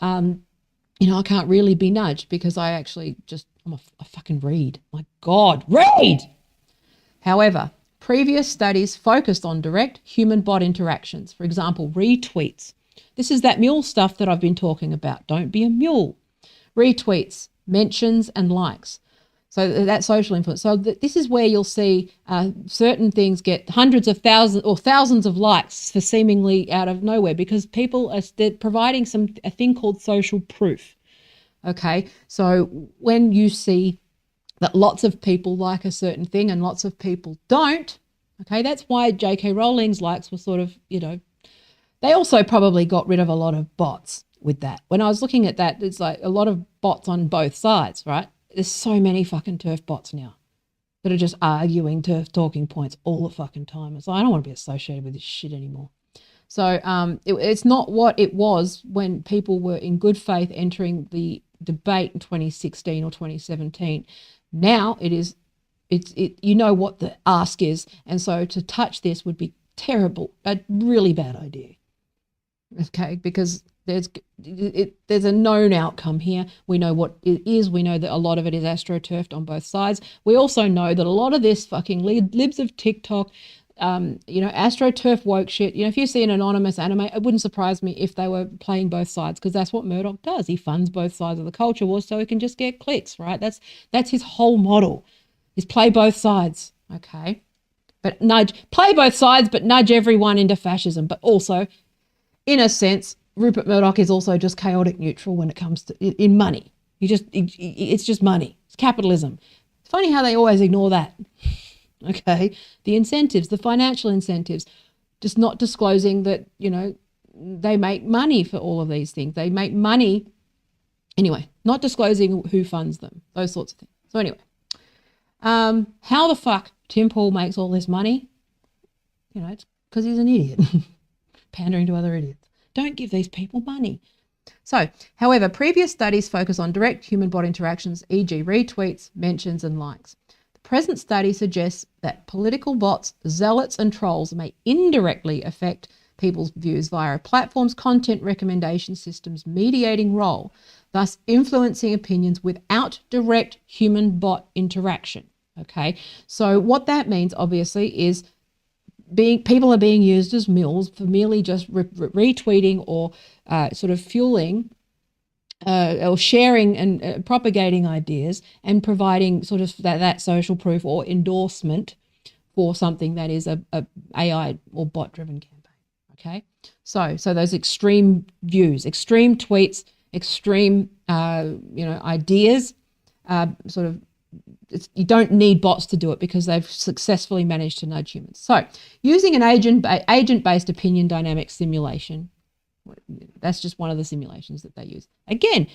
I can't really be nudged because I actually I fucking read. My God, read! However, previous studies focused on direct human-bot interactions. For example, retweets. This is that mule stuff that I've been talking about. Don't be a mule. Retweets, mentions, and likes. So that's social influence. So this is where you'll see certain things get hundreds of thousands or thousands of likes for seemingly out of nowhere, because people they're providing a thing called social proof. Okay, so when you see that lots of people like a certain thing and lots of people don't, okay, that's why J.K. Rowling's likes were sort of, they also probably got rid of a lot of bots with that. When I was looking at that, it's like a lot of bots on both sides, right? There's so many fucking TERF bots now that are just arguing TERF talking points all the fucking time. It's like, I don't want to be associated with this shit anymore. So it's not what it was when people were in good faith entering the debate in 2016 or 2017. Now it's what the ask is. And so to touch this would be terrible, a really bad idea. Okay, because there's a known outcome here. We know what it is. We know that a lot of it is astroturfed on both sides. We also know that a lot of this fucking libs of TikTok, astroturf woke shit. If you see an anonymous anime, it wouldn't surprise me if they were playing both sides, because that's what Murdoch does. He funds both sides of the culture war so he can just get clicks, right? That's his whole model, is play both sides, okay? But play both sides, but nudge everyone into fascism. But also, in a sense, Rupert Murdoch is also just chaotic neutral when it comes to in money. It's just money. It's capitalism. It's funny how they always ignore that. Okay, the incentives, the financial incentives, just not disclosing that they make money for all of these things. They make money anyway. Not disclosing who funds them. Those sorts of things. So anyway, how the fuck Tim Pool makes all this money? It's because he's an idiot, pandering to other idiots. Don't give these people money. So, however, previous studies focus on direct human-bot interactions, e.g. retweets, mentions, and likes. The present study suggests that political bots, zealots, and trolls may indirectly affect people's views via a platform's content recommendation system's mediating role, thus influencing opinions without direct human-bot interaction. Okay, so what that means, obviously, is people are being used as mules for merely just retweeting or sort of fueling or sharing and propagating ideas and providing sort of that social proof or endorsement for something that is a AI or bot-driven campaign. Okay, so those extreme views, extreme tweets, extreme ideas, sort of. You don't need bots to do it because they've successfully managed to nudge humans. So using an agent-based opinion dynamics simulation, that's just one of the simulations that they use. Again,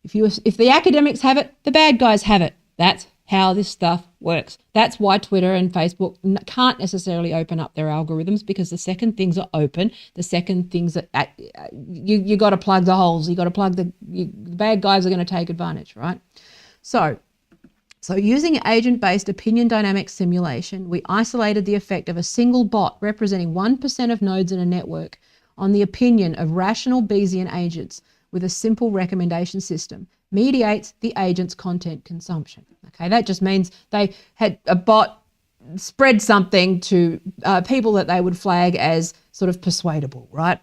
If the academics have it, the bad guys have it. That's how this stuff works. That's why Twitter and Facebook can't necessarily open up their algorithms, because the second things are open, the second things that you got to plug the holes. You got to plug the bad guys are going to take advantage, right? So using agent-based opinion dynamics simulation, we isolated the effect of a single bot representing 1% of nodes in a network on the opinion of rational Bayesian agents with a simple recommendation system mediates the agent's content consumption. Okay, that just means they had a bot spread something to people that they would flag as sort of persuadable, right?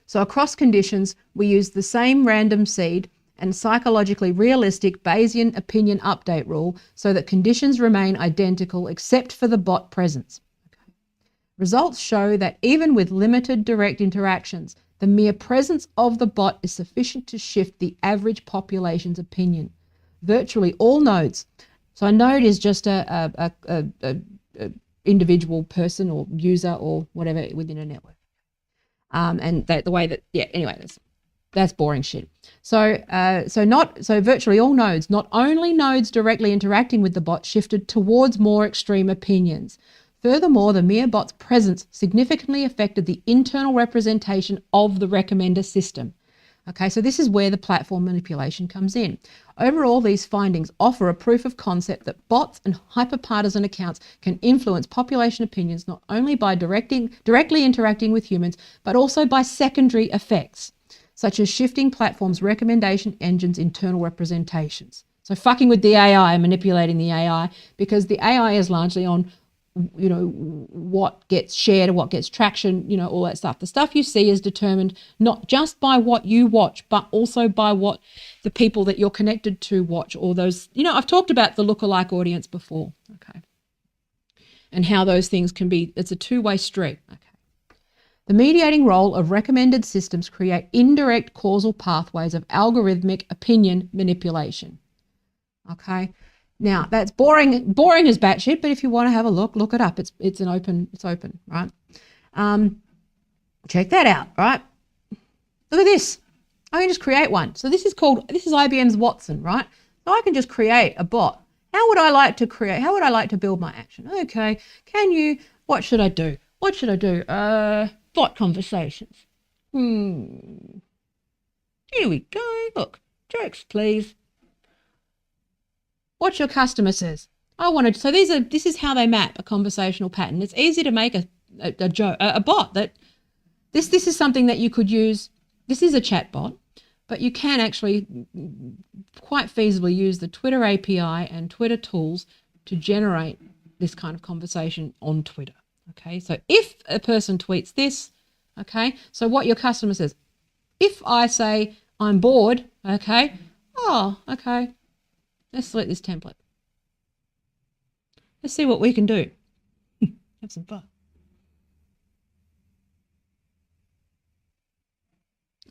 So across conditions, we use the same random seed and psychologically realistic Bayesian opinion update rule so that conditions remain identical except for the bot presence. Okay. Results show that even with limited direct interactions, the mere presence of the bot is sufficient to shift the average population's opinion. Virtually all nodes. So a node is just a individual person or user or whatever within a network. And the way that, yeah, anyway, that's boring shit. So virtually all nodes, not only nodes directly interacting with the bot, shifted towards more extreme opinions. Furthermore, the mere bot's presence significantly affected the internal representation of the recommender system. Okay, so this is where the platform manipulation comes in. Overall, these findings offer a proof of concept that bots and hyperpartisan accounts can influence population opinions not only by directly interacting with humans, but also by secondary effects, such as shifting platforms' recommendation engines' internal representations. So fucking with the AI, manipulating the AI, because the AI is largely on, you know, what gets shared and what gets traction, you know, all that stuff. The stuff you see is determined not just by what you watch, but also by what the people that you're connected to watch, or those, you know, I've talked about the lookalike audience before, okay, and how those things can be, it's a two-way street, okay. The mediating role of recommended systems create indirect causal pathways of algorithmic opinion manipulation, okay. Now that's boring as batshit, but if you want to have a look it up. It's open, right? Check that out, right? Look at this. I can just create one. So this is IBM's Watson, right? So I can just create a bot. How would I like to build my action? Okay, what should I do? Bot conversations. Here we go. Look, jokes, please. What your customer says. So this is how they map a conversational pattern. It's easy to make a bot that this is something that you could use. This is a chat bot, but you can actually quite feasibly use the Twitter API and Twitter tools to generate this kind of conversation on Twitter. Okay, so if a person tweets this, okay, so what your customer says, if I say I'm bored, okay, oh, okay. Let's select this template. Let's see what we can do. Have some fun.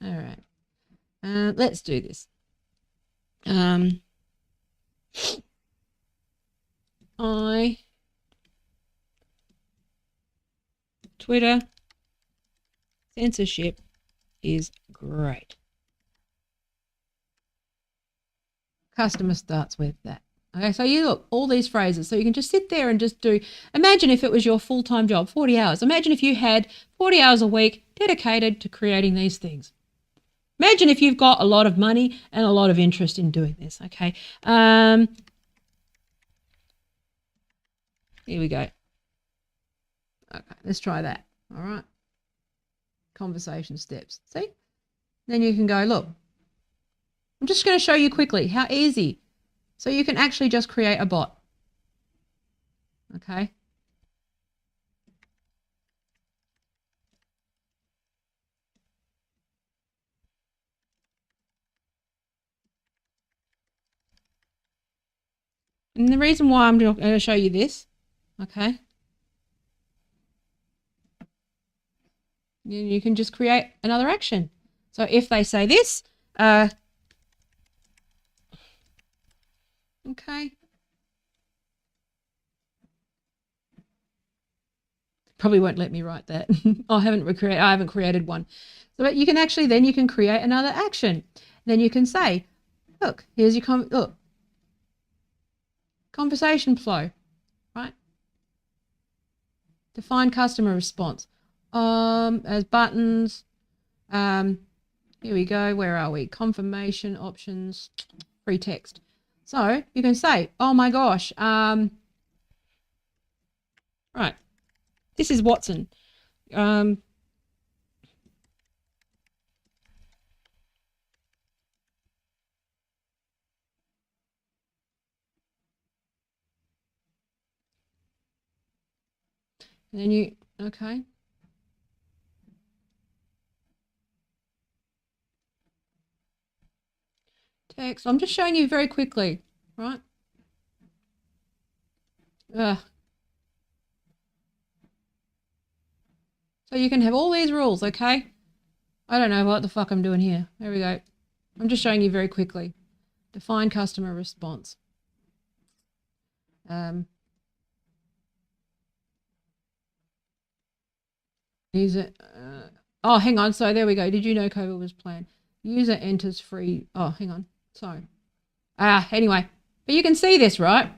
All right. Let's do this. Twitter censorship is great. Customer starts with that. Okay, so you look, all these phrases. So you can just sit there and just imagine if it was your full-time job, 40 hours. Imagine if you had 40 hours a week dedicated to creating these things. Imagine if you've got a lot of money and a lot of interest in doing this, okay? Here we go. Okay, let's try that, all right? Conversation steps, see? Then you can go, look, I'm just going to show you quickly how easy. So you can actually just create a bot. Okay. And the reason why I'm going to show you this, okay, you can just create another action. So if they say this, okay. Probably won't let me write that. I haven't created one. So you can actually, then you can create another action. Then you can say, Look, here's your look. Conversation flow, right? Define customer response. As buttons. Here we go. Where are we? Confirmation options, free text. So you can say, oh my gosh, right. This is Watson. And then you, okay. Text. I'm just showing you very quickly, right? So you can have all these rules, okay? I don't know what the fuck I'm doing here. There we go. I'm just showing you very quickly. Define customer response. User, oh, hang on. So there we go. Did you know COVID was planned? User enters free. Oh, hang on. Sorry. Anyway, but you can see this, right?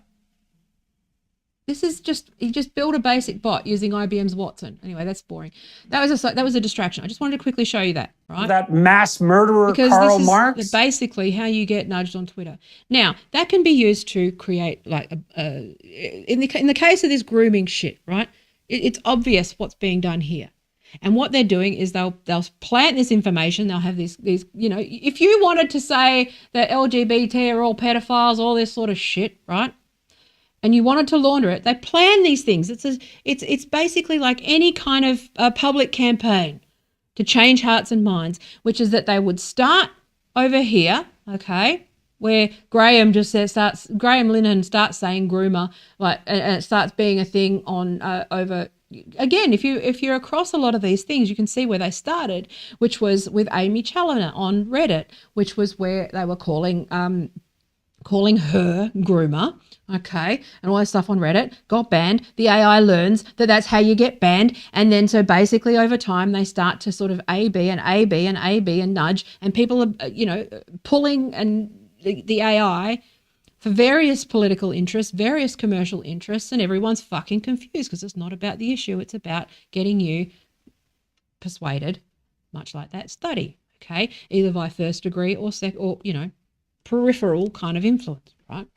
This is just, you just build a basic bot using IBM's Watson. Anyway, that's boring. That was a distraction. I just wanted to quickly show you that, right? That mass murderer Because Karl this is Marx? basically how you get nudged on Twitter. Now, that can be used to create like in the case of this grooming shit, right? It's obvious what's being done here. And what they're doing is they'll plant this information. They'll have these, you know, if you wanted to say that LGBT are all pedophiles, all this sort of shit, right? And you wanted to launder it, they plan these things. It's basically like any kind of public campaign to change hearts and minds, which is that they would start over here, okay, where Graham Linehan starts saying groomer, like, and it starts being a thing on over. Again, if you're across a lot of these things, you can see where they started, which was with Amy Challoner on Reddit, which was where they were calling her groomer, okay, and all that stuff on Reddit got banned. The AI learns that that's how you get banned, and then so basically over time they start to sort of A/B and nudge, and people are, you know, pulling and the AI for various political interests, various commercial interests, and everyone's fucking confused because it's not about the issue. It's about getting you persuaded, much like that study, okay, either by first degree or you know, peripheral kind of influence, right?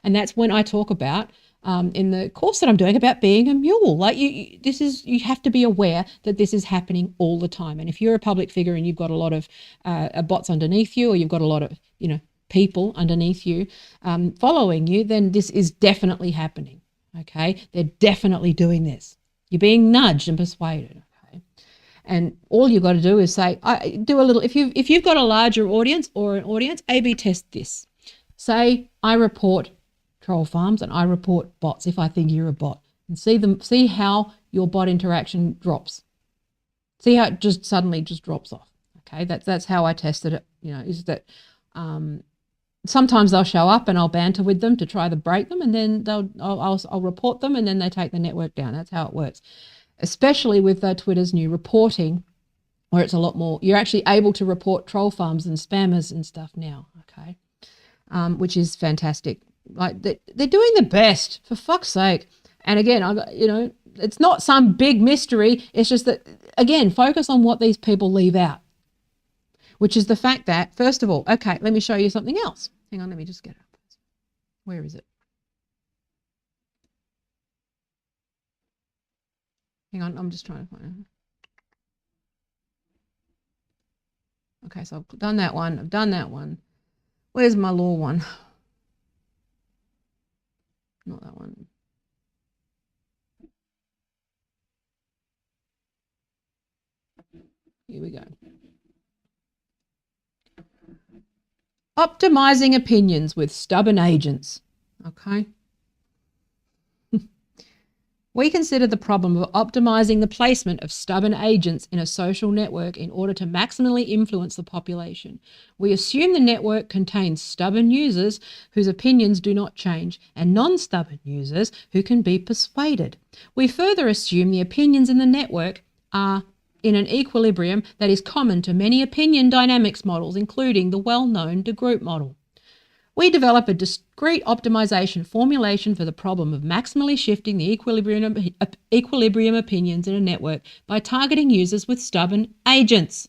And that's when I talk about in the course that I'm doing about being a mule. Like you have to be aware that this is happening all the time. And if you're a public figure and you've got a lot of bots underneath you, or you've got a lot of, you know, people underneath you following you, then this is definitely happening, okay? They're definitely doing this. You're being nudged and persuaded, okay? And all you've got to do is say, do a little, if you've got a larger audience or an audience, A/B test this. Say, I report troll farms and I report bots if I think you're a bot, and see how your bot interaction drops. See how it just suddenly just drops off, okay? That's how I tested it, you know, is that sometimes they'll show up and I'll banter with them to try to break them, and then I'll report them, and then they take the network down. That's how it works, especially with Twitter's new reporting, where it's a lot more. You're actually able to report troll farms and spammers and stuff now, okay, which is fantastic. Like they're doing the best, for fuck's sake. And again, you know, it's not some big mystery. It's just that, again, focus on what these people leave out, which is the fact that, first of all, okay, let me show you something else. Hang on, let me just get it up. Where is it? Hang on, I'm just trying to find it. Okay, so I've done that one. I've done that one. Where's my law one? Not that one. Here we go. Optimizing opinions with stubborn agents. Okay. We consider the problem of optimizing the placement of stubborn agents in a social network in order to maximally influence the population. We assume the network contains stubborn users whose opinions do not change, and non-stubborn users who can be persuaded. We further assume the opinions in the network are in an equilibrium that is common to many opinion dynamics models, including the well-known De Groot model. We develop a discrete optimization formulation for the problem of maximally shifting the equilibrium opinions in a network by targeting users with stubborn agents.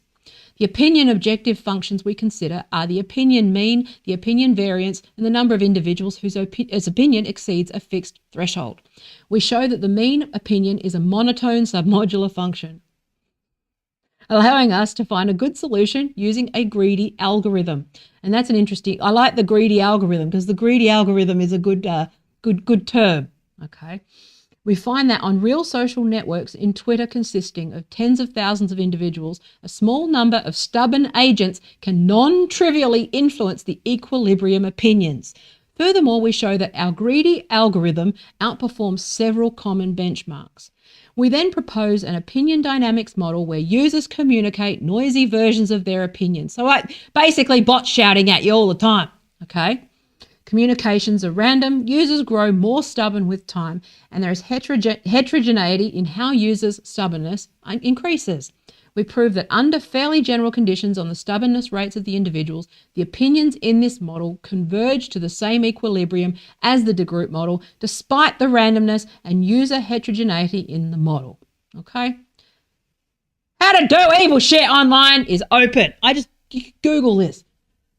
The opinion objective functions we consider are the opinion mean, the opinion variance, and the number of individuals whose opinion exceeds a fixed threshold. We show that the mean opinion is a monotone submodular function, allowing us to find a good solution using a greedy algorithm. And that's an interesting, I like the greedy algorithm because the greedy algorithm is a good term, okay? We find that on real social networks in Twitter consisting of tens of thousands of individuals, a small number of stubborn agents can non-trivially influence the equilibrium opinions. Furthermore, we show that our greedy algorithm outperforms several common benchmarks. We then propose an opinion dynamics model where users communicate noisy versions of their opinions. So basically bots shouting at you all the time, okay? Communications are random, users grow more stubborn with time, and there is heterogeneity in how users' stubbornness increases. We prove that under fairly general conditions on the stubbornness rates of the individuals, the opinions in this model converge to the same equilibrium as the de Groot model, despite the randomness and user heterogeneity in the model. Okay? How to do evil shit online is open. You can Google this.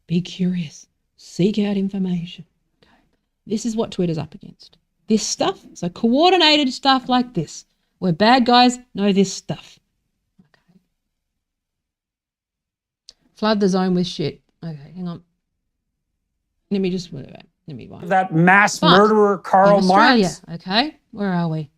Be curious. Seek out information. Okay. This is what Twitter's up against. This stuff, so coordinated stuff like this, where bad guys know this stuff. Okay. Flood the zone with shit. Okay, hang on. Let me That mass murderer Karl in Australia, Marx. okay? Where are we?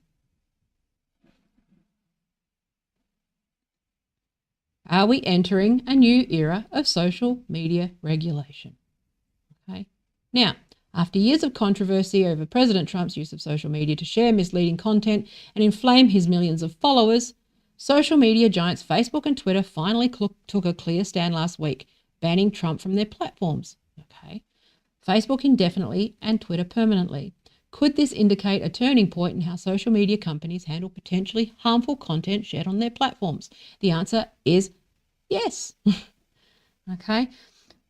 Are we entering a new era of social media regulation? Okay. Now, after years of controversy over President Trump's use of social media to share misleading content and inflame his millions of followers, social media giants Facebook and Twitter finally took a clear stand last week, banning Trump from their platforms. Okay. Facebook indefinitely and Twitter permanently. Could this indicate a turning point in how social media companies handle potentially harmful content shared on their platforms? The answer is yes. Okay.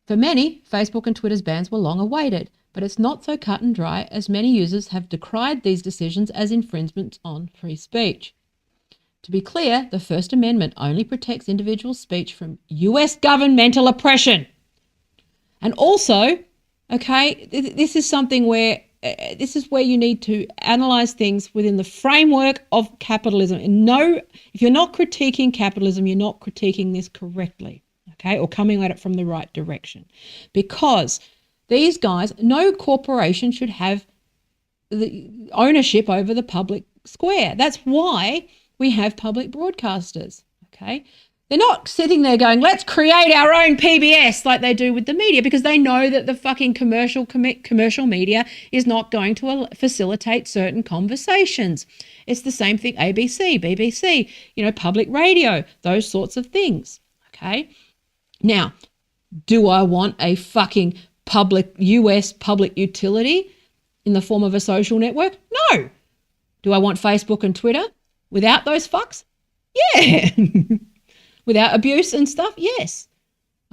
For many, Facebook and Twitter's bans were long awaited, but it's not so cut and dry as many users have decried these decisions as infringements on free speech. To be clear, the First Amendment only protects individual speech from US governmental oppression. And also, okay, this is something where this is where you need to analyze things within the framework of capitalism. And no, if you're not critiquing capitalism, you're not critiquing this correctly. Okay, or coming at it from the right direction. Because these guys, no corporation should have the ownership over the public square. That's why we have public broadcasters, okay? They're not sitting there going, let's create our own PBS like they do with the media, because they know that the fucking commercial media is not going to facilitate certain conversations. It's the same thing, ABC, BBC, public radio, those sorts of things, okay? Now, do I want a fucking US public utility in the form of a social network? No. Do I want Facebook and Twitter without those fucks? Yeah. Without abuse and stuff? Yes.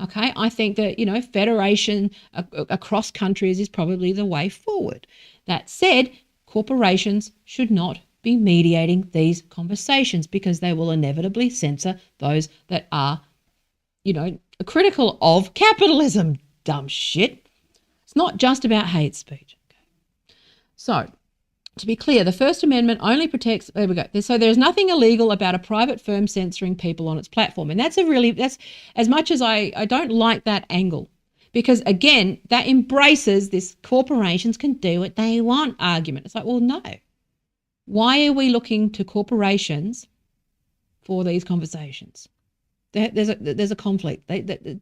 Okay, I think that, federation across countries is probably the way forward. That said, corporations should not be mediating these conversations because they will inevitably censor those that are critical of capitalism, dumb shit. It's not just about hate speech. Okay. So, to be clear, the First Amendment only protects, there we go. So there's nothing illegal about a private firm censoring people on its platform. And that's as much as I don't like that angle, because again, that embraces this corporations can do what they want argument. It's like, well, no. Why are we looking to corporations for these conversations? There's a conflict.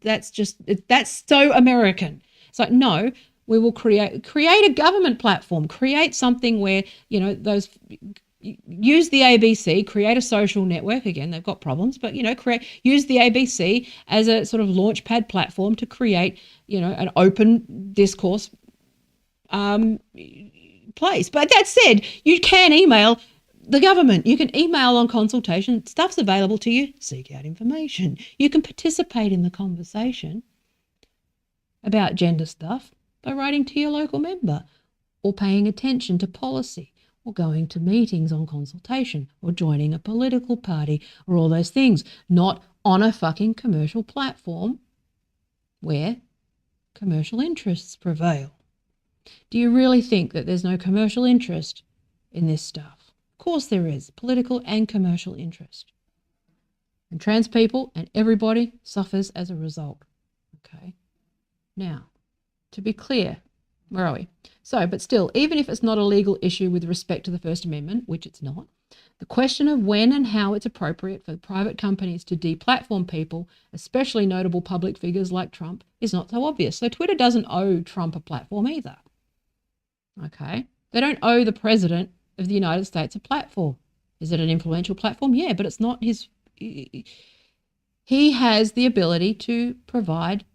That's so American. It's like, no, we will create a government platform, create something where, use the ABC, create a social network. Again, they've got problems, but, use the ABC as a sort of launchpad platform to create, an open discourse place. But that said, you can email the government. You can email on consultation. Stuff's available to you. Seek out information. You can participate in the conversation about gender stuff. by writing to your local member, or paying attention to policy, or going to meetings on consultation, or joining a political party, or all those things, not on a fucking commercial platform where commercial interests prevail. Do you really think that there's no commercial interest in this stuff? Of course there is, political and commercial interest. And trans people and everybody suffers as a result. Okay. Now, to be clear, where are we? So, but still, even if it's not a legal issue with respect to the First Amendment, which it's not, the question of when and how it's appropriate for private companies to deplatform people, especially notable public figures like Trump, is not so obvious. So Twitter doesn't owe Trump a platform either. Okay? They don't owe the President of the United States a platform. Is it an influential platform? Yeah, but it's not his... He has the ability to provide...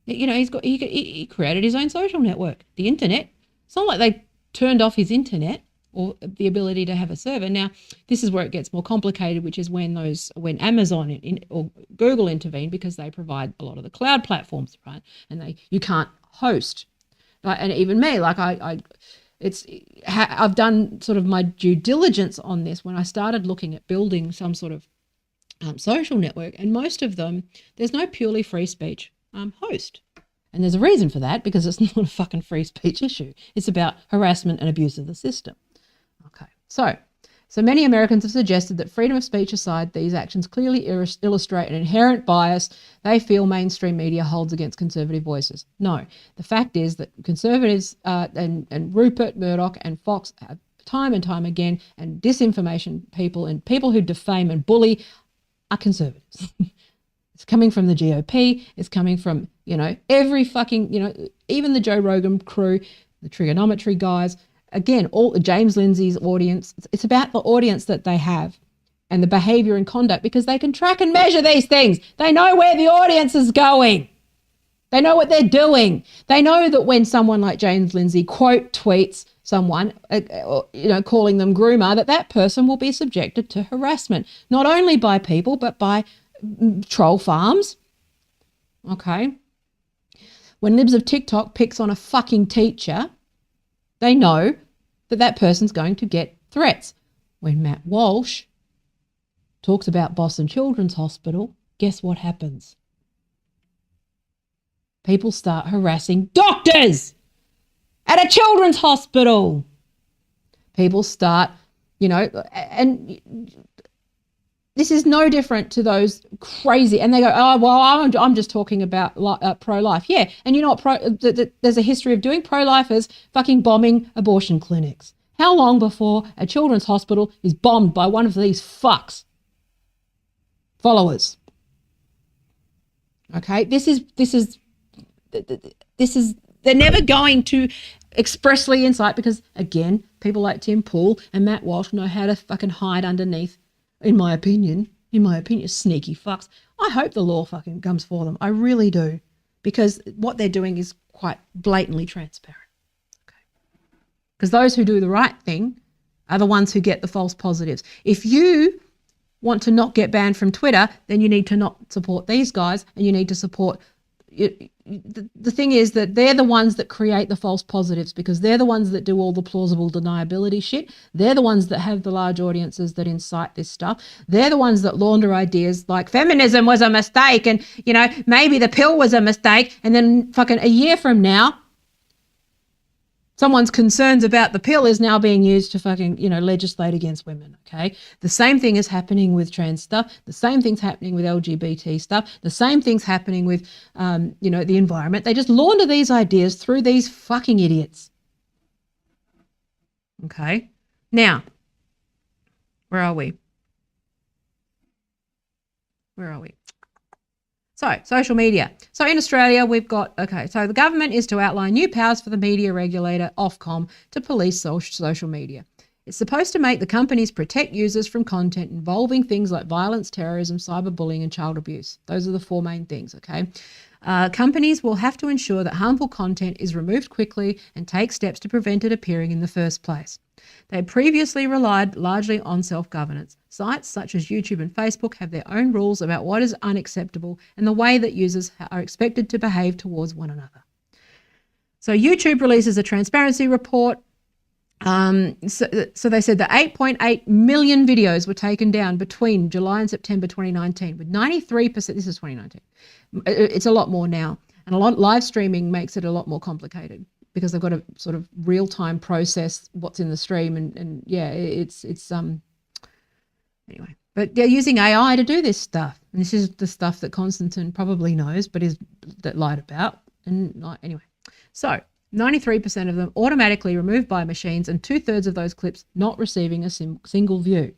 You know, he created his own social network, the internet. It's not like they turned off his internet or the ability to have a server. Now, this is where it gets more complicated, which is when Amazon or Google intervene, because they provide a lot of the cloud platforms, right? And you can't host. And even me, like I've done sort of my due diligence on this when I started looking at building some sort of social network, and most of them, there's no purely free speech host. And there's a reason for that, because it's not a fucking free speech issue. It's about harassment and abuse of the system. Okay, so many Americans have suggested that freedom of speech aside, these actions clearly illustrate an inherent bias they feel mainstream media holds against conservative voices. No, the fact is that conservatives and Rupert Murdoch and Fox have time and time again, and disinformation people and people who defame and bully are conservatives. It's coming from the GOP. It's coming from, every fucking, even the Joe Rogan crew, the trigonometry guys. Again, all James Lindsay's audience. It's about the audience that they have and the behavior and conduct, because they can track and measure these things. They know where the audience is going. They know what they're doing. They know that when someone like James Lindsay quote tweets someone, calling them groomer, that person will be subjected to harassment, not only by people, but by troll farms. Okay. When libs of TikTok picks on a fucking teacher, they know that person's going to get threats. When Matt Walsh talks about Boston Children's Hospital, guess what happens? People start harassing doctors at a children's hospital. People start, and this is no different to those crazy, and they go, oh, well, I'm just talking about pro-life. Yeah, and you know what there's a history of doing? Pro-lifers fucking bombing abortion clinics. How long before a children's hospital is bombed by one of these fucks? Followers. Okay, this is, they're never going to expressly incite, because, again, people like Tim Pool and Matt Walsh know how to fucking hide underneath. In my opinion, sneaky fucks. I hope the law fucking comes for them. I really do. Because what they're doing is quite blatantly transparent. Okay. Because those who do the right thing are the ones who get the false positives. If you want to not get banned from Twitter, then you need to not support these guys, and you need to support... The thing is that they're the ones that create the false positives, because they're the ones that do all the plausible deniability shit. They're the ones that have the large audiences that incite this stuff. They're the ones that launder ideas like feminism was a mistake, and, maybe the pill was a mistake, and then fucking a year from now, someone's concerns about the pill is now being used to fucking, legislate against women, okay? The same thing is happening with trans stuff. The same thing's happening with LGBT stuff. The same thing's happening with, the environment. They just launder these ideas through these fucking idiots. Okay? Now, where are we? So, social media. So in Australia, we've got, so the government is to outline new powers for the media regulator, Ofcom, to police social media. It's supposed to make the companies protect users from content involving things like violence, terrorism, cyberbullying, and child abuse. Those are the four main things, okay? Companies will have to ensure that harmful content is removed quickly and take steps to prevent it appearing in the first place. They previously relied largely on self-governance. Sites such as YouTube and Facebook have their own rules about what is unacceptable and the way that users are expected to behave towards one another. So YouTube releases a transparency report. So they said that 8.8 million videos were taken down between July and September 2019, with 93%. This is 2019. It's a lot more now, and live streaming makes it a lot more complicated because they've got to sort of real time process what's in the stream, and yeah, it's anyway. But they're using AI to do this stuff, and this is the stuff that Konstantin probably knows, but is that lied about, and anyway. So 93% of them automatically removed by machines, and 2/3 of those clips not receiving a single view.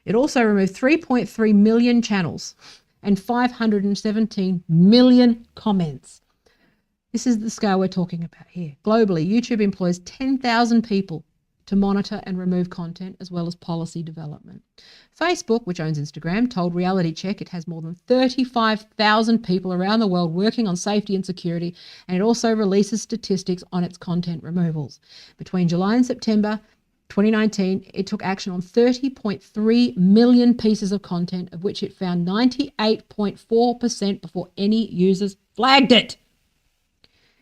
It also removed 3.3 million channels and 517 million comments. This is the scale we're talking about here. Globally, YouTube employs 10,000 people to monitor and remove content, as well as policy development. Facebook, which owns Instagram, told Reality Check it has more than 35,000 people around the world working on safety and security, and it also releases statistics on its content removals. Between July and September 2019, it took action on 30.3 million pieces of content, of which it found 98.4% before any users flagged it.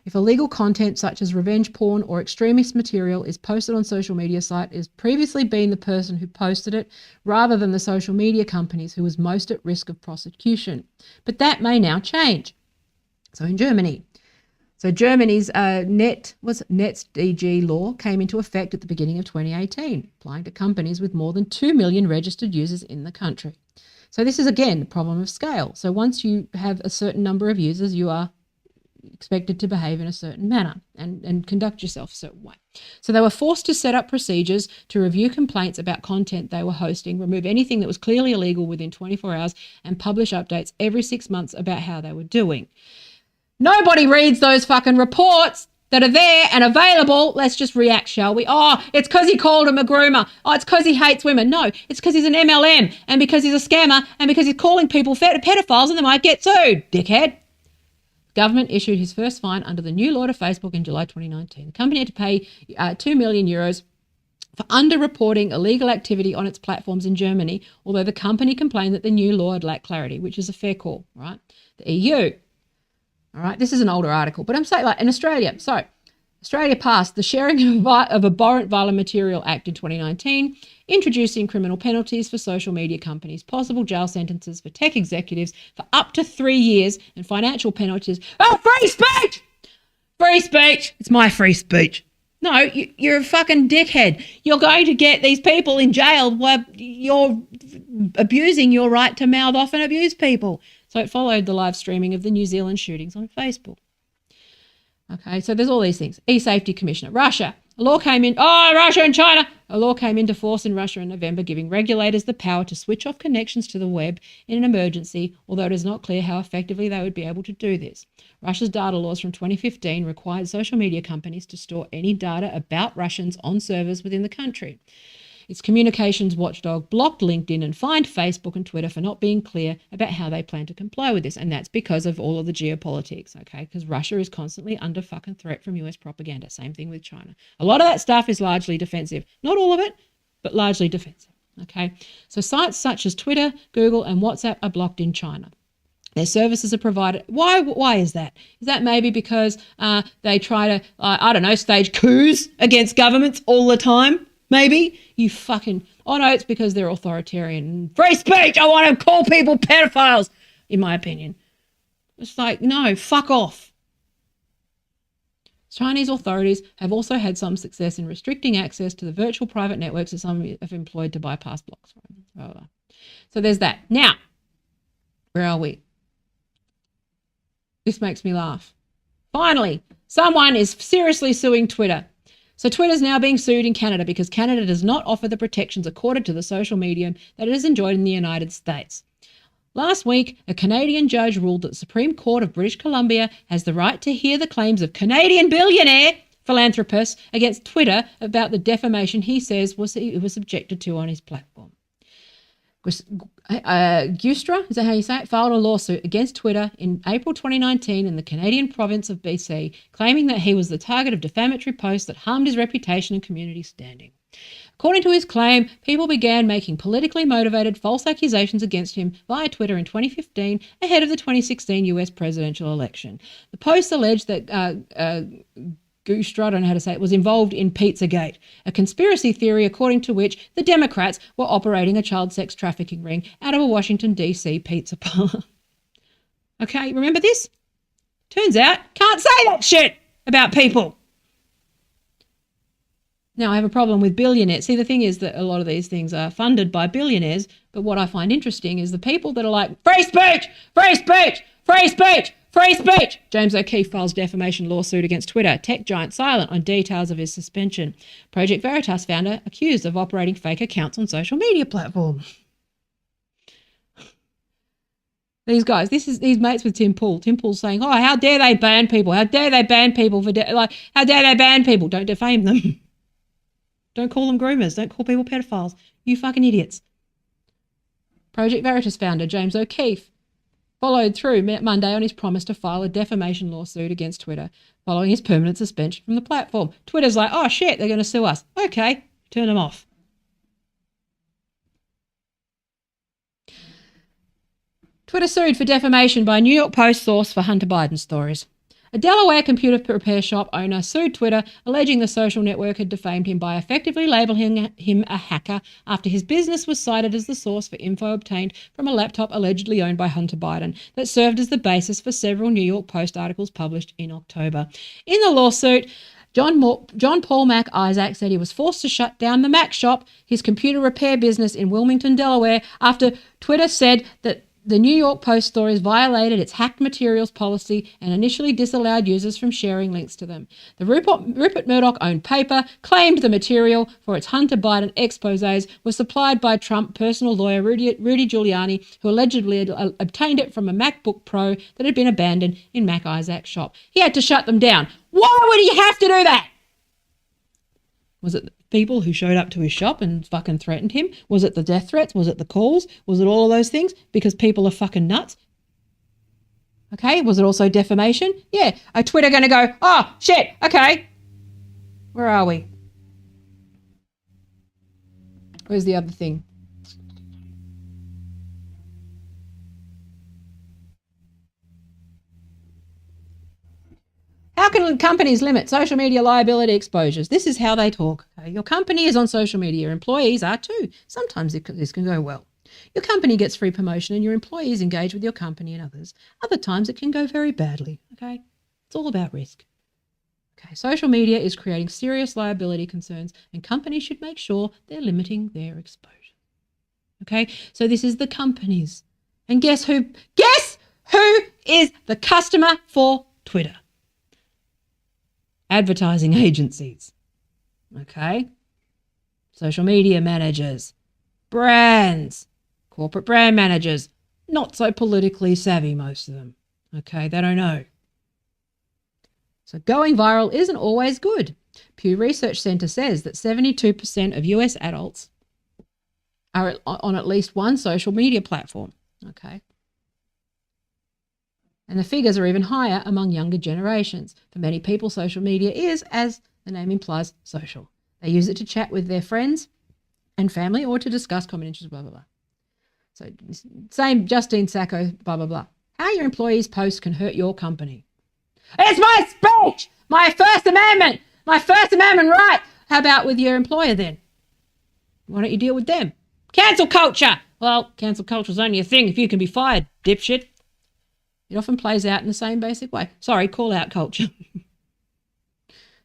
If illegal content such as revenge porn or extremist material is posted on social media site, it has previously been the person who posted it rather than the social media companies who was most at risk of prosecution. But that may now change. So in Germany, Germany's NetzDG law came into effect at the beginning of 2018, applying to companies with more than 2 million registered users in the country. So this is, again, the problem of scale. So once you have a certain number of users, you are expected to behave in a certain manner and conduct yourself a certain way. So they were forced to set up procedures to review complaints about content they were hosting, remove anything that was clearly illegal within 24 hours, and publish updates every 6 months about how they were doing. Nobody reads those fucking reports that are there and available. Let's just react, shall we? Oh, it's because he called him a groomer. Oh, it's because he hates women. No, it's because he's an MLM, and because he's a scammer, and because he's calling people pedophiles and they might get sued, dickhead. Government issued his first fine under the new law to Facebook in July 2019. The company had to pay 2 million euros for underreporting illegal activity on its platforms in Germany, although the company complained that the new law had lacked clarity, which is a fair call, right? The EU. All right, this is an older article, but I'm saying, like, in Australia. So Australia passed the Sharing of Abhorrent Violent Material Act in 2019, introducing criminal penalties for social media companies, possible jail sentences for tech executives for up to 3 years, and financial penalties. Oh, free speech! Free speech! It's my free speech. No, you're a fucking dickhead. You're going to get these people in jail while you're abusing your right to mouth off and abuse people. So it followed the live streaming of the New Zealand shootings on Facebook. Okay, so there's all these things. E-Safety Commissioner. Russia. Russia and China. A law came into force in Russia in November, giving regulators the power to switch off connections to the web in an emergency, although it is not clear how effectively they would be able to do this. Russia's data laws from 2015 required social media companies to store any data about Russians on servers within the country. Its communications watchdog blocked LinkedIn and fined Facebook and Twitter for not being clear about how they plan to comply with this. And that's because of all of the geopolitics, okay? Because Russia is constantly under fucking threat from US propaganda. Same thing with China. A lot of that stuff is largely defensive. Not all of it, but largely defensive, okay? So sites such as Twitter, Google, and WhatsApp are blocked in China. Their services are provided. Why is that? Is that maybe because they try to, stage coups against governments all the time? Maybe you fucking, no, it's because they're authoritarian. Free speech, I want to call people pedophiles, in my opinion. It's like, no, fuck off. Chinese authorities have also had some success in restricting access to the virtual private networks that some have employed to bypass blocks. So there's that. Now, where are we? This makes me laugh. Finally, someone is seriously suing Twitter. So Twitter's now being sued in Canada because Canada does not offer the protections accorded to the social medium that it has enjoyed in the United States. Last week, a Canadian judge ruled that the Supreme Court of British Columbia has the right to hear the claims of Canadian billionaire philanthropist against Twitter about the defamation he says he was subjected to on his platform. Gustra, is that how you say it, filed a lawsuit against Twitter in April 2019 in the Canadian province of BC, claiming that he was the target of defamatory posts that harmed his reputation and community standing. According to his claim, people began making politically motivated false accusations against him via Twitter in 2015 ahead of the 2016 US presidential election. The posts alleged that Goostra, I don't know how to say it, was involved in Pizzagate, a conspiracy theory according to which the Democrats were operating a child sex trafficking ring out of a Washington, D.C. pizza parlor. Okay, remember this? Turns out, can't say that shit about people. Now, I have a problem with billionaires. See, the thing is that a lot of these things are funded by billionaires, but what I find interesting is the people that are like, free speech, free speech, free speech, free speech. James O'Keefe files defamation lawsuit against Twitter. Tech giant silent on details of his suspension. Project Veritas founder accused of operating fake accounts on social media platform. These guys, these mates with Tim Pool. Tim Pool's saying, oh, how dare they ban people? How dare they ban people for, how dare they ban people? Don't defame them. Don't call them groomers. Don't call people pedophiles. You fucking idiots. Project Veritas founder James O'Keefe followed through Monday on his promise to file a defamation lawsuit against Twitter following his permanent suspension from the platform. Twitter's like, oh shit, they're going to sue us. Okay, turn them off. Twitter sued for defamation by a New York Post source for Hunter Biden stories. A Delaware computer repair shop owner sued Twitter, alleging the social network had defamed him by effectively labeling him a hacker after his business was cited as the source for info obtained from a laptop allegedly owned by Hunter Biden that served as the basis for several New York Post articles published in October. In the lawsuit, John Paul Mac Isaac said he was forced to shut down the Mac shop, his computer repair business in Wilmington, Delaware, after Twitter said that the New York Post stories violated its hacked materials policy and initially disallowed users from sharing links to them. The Rupert Murdoch-owned paper claimed the material for its Hunter Biden exposés was supplied by Trump personal lawyer Rudy Giuliani, who allegedly had obtained it from a MacBook Pro that had been abandoned in Mac Isaac's shop. He had to shut them down. Why would he have to do that? Was it the people who showed up to his shop and fucking threatened him? Was it the death threats? Was it the calls? Was it all of those things? Because people are fucking nuts. Okay, was it also defamation? Yeah. Are Twitter going to go, oh, shit, okay. Where are we? Where's the other thing? How can companies limit social media liability exposures? This is how they talk. Okay? Your company is on social media. Your employees are too. Sometimes this can go well. Your company gets free promotion and your employees engage with your company and others. Other times it can go very badly. Okay? It's all about risk. Okay, social media is creating serious liability concerns and companies should make sure they're limiting their exposure. Okay? So this is the companies. And guess who? Guess who is the customer for Twitter? Advertising agencies, okay? Social media managers, brands, corporate brand managers, not so politically savvy, most of them, okay? They don't know. So going viral isn't always good. Pew Research Center says that 72% of US adults are on at least one social media platform, okay? And the figures are even higher among younger generations. For many people, social media is, as the name implies, social. They use it to chat with their friends and family or to discuss common interests, blah, blah, blah. So same Justine Sacco, blah, blah, blah. How your employees' posts can hurt your company. It's my speech, my First Amendment right. How about with your employer then? Why don't you deal with them? Cancel culture. Well, cancel culture is only a thing if you can be fired, dipshit. It often plays out in the same basic way. Sorry, call out culture.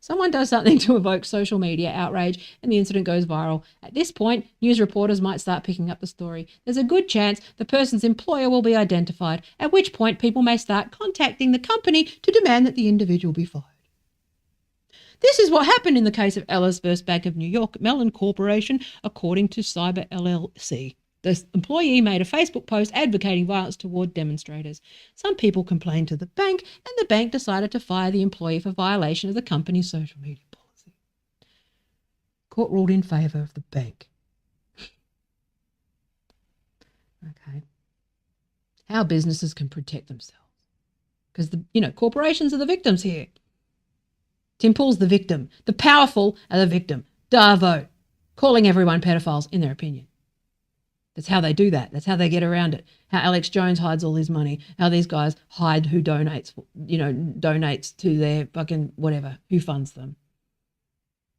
Someone does something to evoke social media outrage and the incident goes viral. At this point, news reporters might start picking up the story. There's a good chance the person's employer will be identified, at which point people may start contacting the company to demand that the individual be fired. This is what happened in the case of Ellis vs. Bank of New York Mellon Corporation, according to Cyber LLC. The employee made a Facebook post advocating violence toward demonstrators. Some people complained to the bank, and the bank decided to fire the employee for violation of the company's social media policy. Court ruled in favour of the bank. Okay. How businesses can protect themselves. Because, corporations are the victims here. Tim Pool's the victim. The powerful are the victim. Darvo, calling everyone pedophiles in their opinion. That's how they do that. That's how they get around it. How Alex Jones hides all his money. How these guys hide who donates, donates to their fucking whatever, who funds them.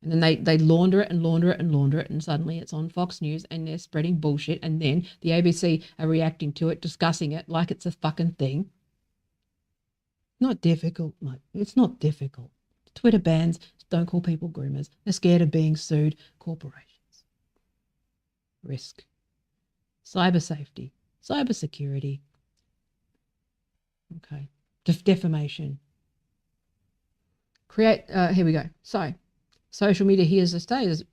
And then they launder it and launder it and launder it, and suddenly it's on Fox News and they're spreading bullshit, and then the ABC are reacting to it, discussing it like it's a fucking thing. Not difficult, mate. It's not difficult. Twitter bans don't call people groomers. They're scared of being sued. Corporations. Risk. Cyber safety. Cyber security. Okay. Defamation. Here we go. So, social media here's the stay. This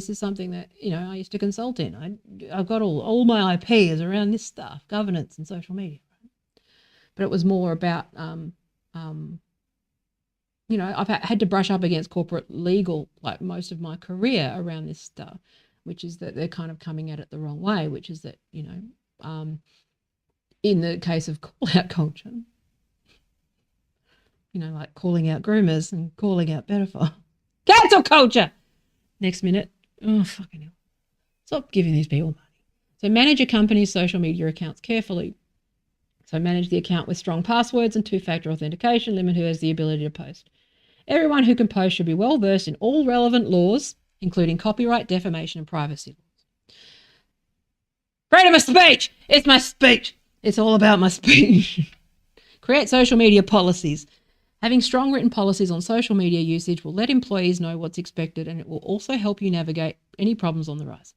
is something that, I used to consult in. I've got all my IP is around this stuff, governance and social media. Right? But it was more about, I've had to brush up against corporate legal, like most of my career around this stuff, which is that they're kind of coming at it the wrong way, which is that, in the case of call-out culture, like calling out groomers and calling out pedophiles. Cancel culture! Next minute, oh, fucking hell. Stop giving these people money. So manage your company's social media accounts carefully. So manage the account with strong passwords and two-factor authentication. Limit who has the ability to post. Everyone who can post should be well versed in all relevant laws, including copyright, defamation, and privacy laws. Freedom of speech! It's my speech! It's all about my speech. Create social media policies. Having strong written policies on social media usage will let employees know what's expected, and it will also help you navigate any problems on the rise.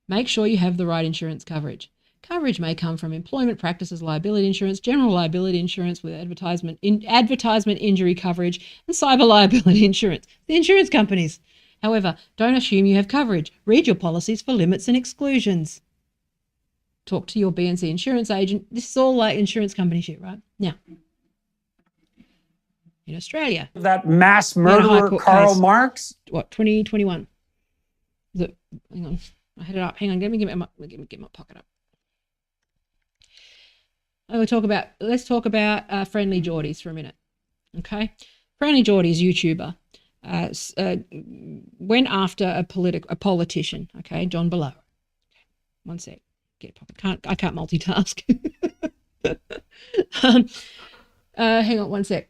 Make sure you have the right insurance coverage. Coverage may come from employment practices, liability insurance, general liability insurance with advertisement injury coverage, and cyber liability insurance. The insurance companies. However, don't assume you have coverage. Read your policies for limits and exclusions. Talk to your BNC insurance agent. This is all like insurance company shit, right? Now, in Australia. That mass murderer, Karl Marx? What, 2021? Hang on. I had it up. Hang on. Let me get my pocket up. Let's talk about Friendly Jordies for a minute. Okay? Friendly Jordies, YouTuber, went after a politician, okay, John Below. Okay, one sec. I can't multitask. Hang on one sec.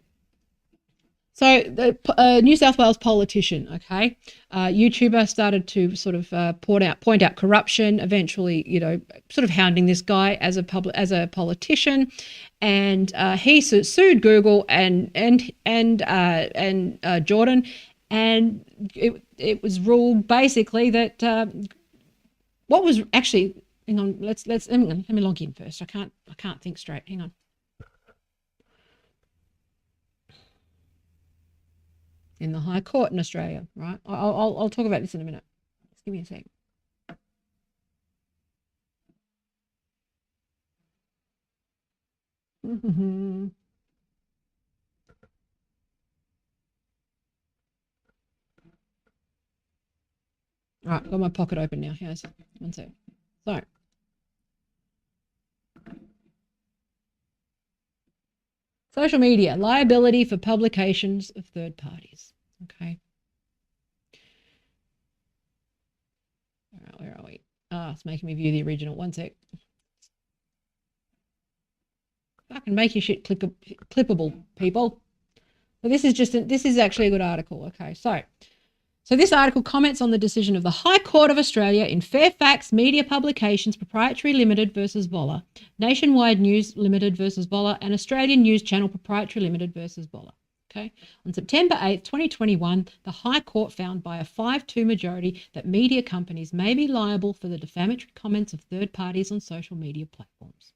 So the New South Wales politician, okay, YouTuber started to sort of point out corruption. Eventually, sort of hounding this guy as a politician, and he sued Google and Jordan, and it was ruled basically that what was actually. Hang on, let me log in first. I can't think straight. Hang on. In the High Court in Australia, right? I'll talk about this in a minute. Just give me a sec. All right, got my pocket open now. Here's one sec. So. Social media, liability for publications of third parties. Okay. All right, where are we? It's making me view the original. One sec. Fucking make your shit clippable, people. So this is actually a good article. Okay, so this article comments on the decision of the High Court of Australia in Fairfax Media Publications Proprietary Limited versus Volla, Nationwide News Limited versus Volla, and Australian News Channel Proprietary Limited versus Volla. Okay. On September 8th, 2021, the High Court found by a 5-2 majority that media companies may be liable for the defamatory comments of third parties on social media platforms.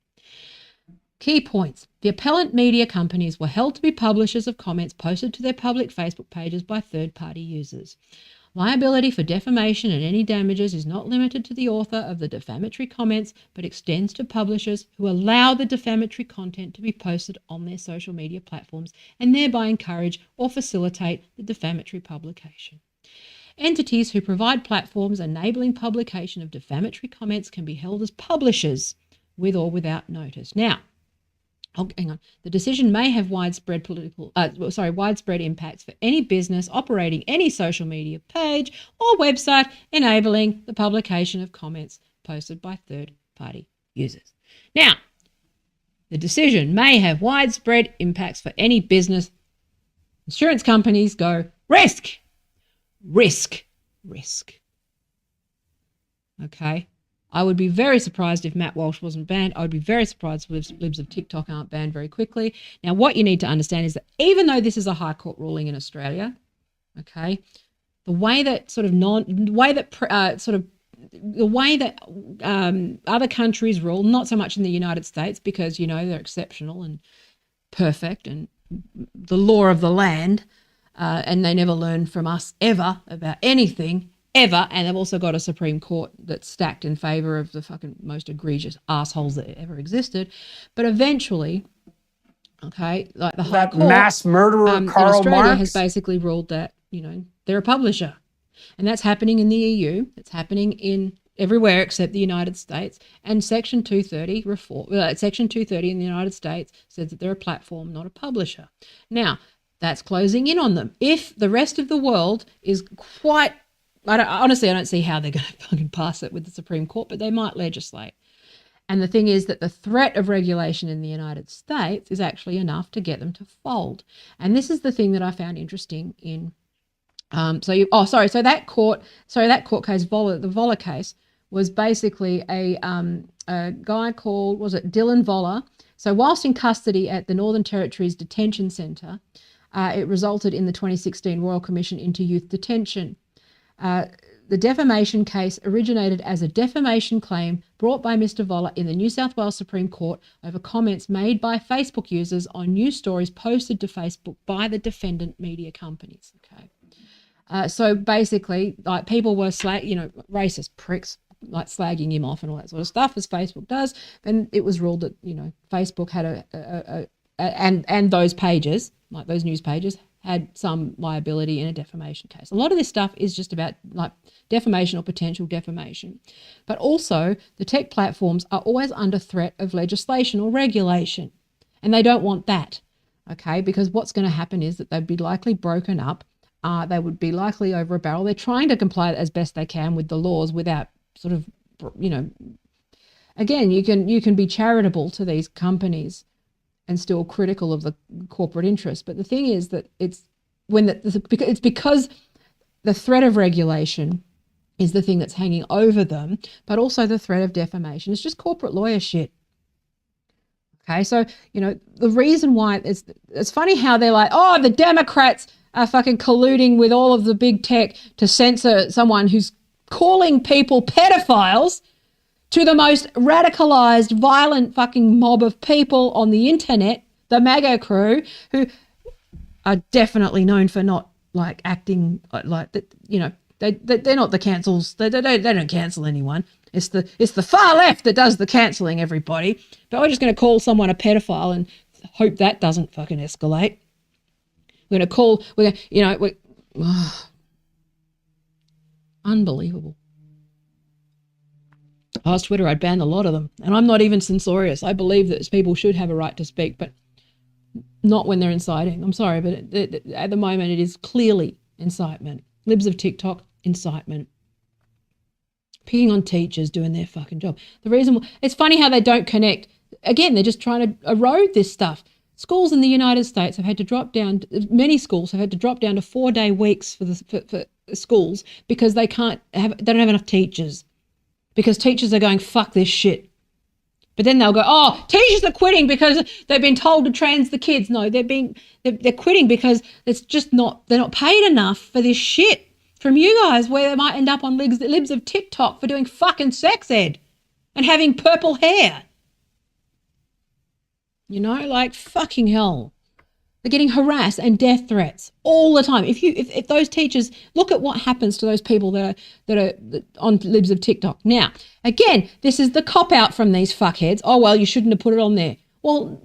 Key points. The appellant media companies were held to be publishers of comments posted to their public Facebook pages by third-party users. Liability for defamation and any damages is not limited to the author of the defamatory comments, but extends to publishers who allow the defamatory content to be posted on their social media platforms and thereby encourage or facilitate the defamatory publication. Entities who provide platforms enabling publication of defamatory comments can be held as publishers with or without notice. Now, Oh, hang on. The decision may have widespread impacts for any business operating any social media page or website enabling the publication of comments posted by third-party users. Now, the decision may have widespread impacts for any business. Insurance companies go, risk. Okay? I would be very surprised if Matt Walsh wasn't banned. I would be very surprised if Libs of TikTok aren't banned very quickly. Now, what you need to understand is that even though this is a High Court ruling in Australia, okay, the way that other countries rule, not so much in the United States because, you know, they're exceptional and perfect and the law of the land, and they never learn from us ever about anything, ever, and they've also got a Supreme Court that's stacked in favour of the fucking most egregious assholes that ever existed. But eventually, okay, like the High Court, mass murderer Karl Australia Marx has basically ruled that, you know, they're a publisher. And that's happening in the EU. It's happening in everywhere except the United States. And Section 230 in the United States says that they're a platform, not a publisher. Now, that's closing in on them. If the rest of the world is quite... honestly, I don't see how they're going to fucking pass it with the Supreme Court, but they might legislate. And the thing is that the threat of regulation in the United States is actually enough to get them to fold. And this is the thing that I found interesting in... So that court case, the Voller case, was basically a guy called, was it Dylan Voller? So whilst in custody at the Northern Territory's detention centre, it resulted in the 2016 Royal Commission into Youth Detention. The defamation case originated as a defamation claim brought by Mr. Voller in the New South Wales Supreme Court over comments made by Facebook users on news stories posted to Facebook by the defendant media companies. Okay, so basically, like, people were racist pricks, like slagging him off and all that sort of stuff, as Facebook does. And it was ruled that, you know, Facebook had and those pages, like those news pages, had some liability in a defamation case. A lot of this stuff is just about like defamation or potential defamation. But also the tech platforms are always under threat of legislation or regulation. And they don't want that, okay? Because what's going to happen is that they'd be likely broken up. They would be likely over a barrel. They're trying to comply as best they can with the laws without sort of, you know, again, you can be charitable to these companies and still critical of the corporate interest. But the thing is that it's because the threat of regulation is the thing that's hanging over them, but also the threat of defamation. It's just corporate lawyer shit. Okay, so, you know, the reason why it's funny how they're like, oh, the Democrats are fucking colluding with all of the big tech to censor someone who's calling people pedophiles, to the most radicalized, violent fucking mob of people on the internet, the MAGA crew, who are definitely known for not like acting like that. You know, they're not the cancels. They don't cancel anyone. It's the far left that does the canceling everybody. But we're just going to call someone a pedophile and hope that doesn't fucking escalate. Unbelievable. If I was Twitter, I'd ban a lot of them. And I'm not even censorious. I believe that people should have a right to speak, but not when they're inciting. I'm sorry, but at the moment it is clearly incitement. Libs of TikTok, incitement. Picking on teachers doing their fucking job. It's funny how they don't connect. Again, they're just trying to erode this stuff. Schools in the United States have had to drop down, many schools have had to drop down to 4-day weeks for schools because they don't have enough teachers. Because teachers are going, fuck this shit. But then they'll go, oh, teachers are quitting because they've been told to trans the kids. No, they're quitting because they're not paid enough for this shit from you guys, where they might end up on libs of TikTok for doing fucking sex ed and having purple hair. You know, like fucking hell. They're getting harassed and death threats all the time. If those teachers, look at what happens to those people that are on libs of TikTok. Now, again, this is the cop-out from these fuckheads. Oh, well, you shouldn't have put it on there. Well,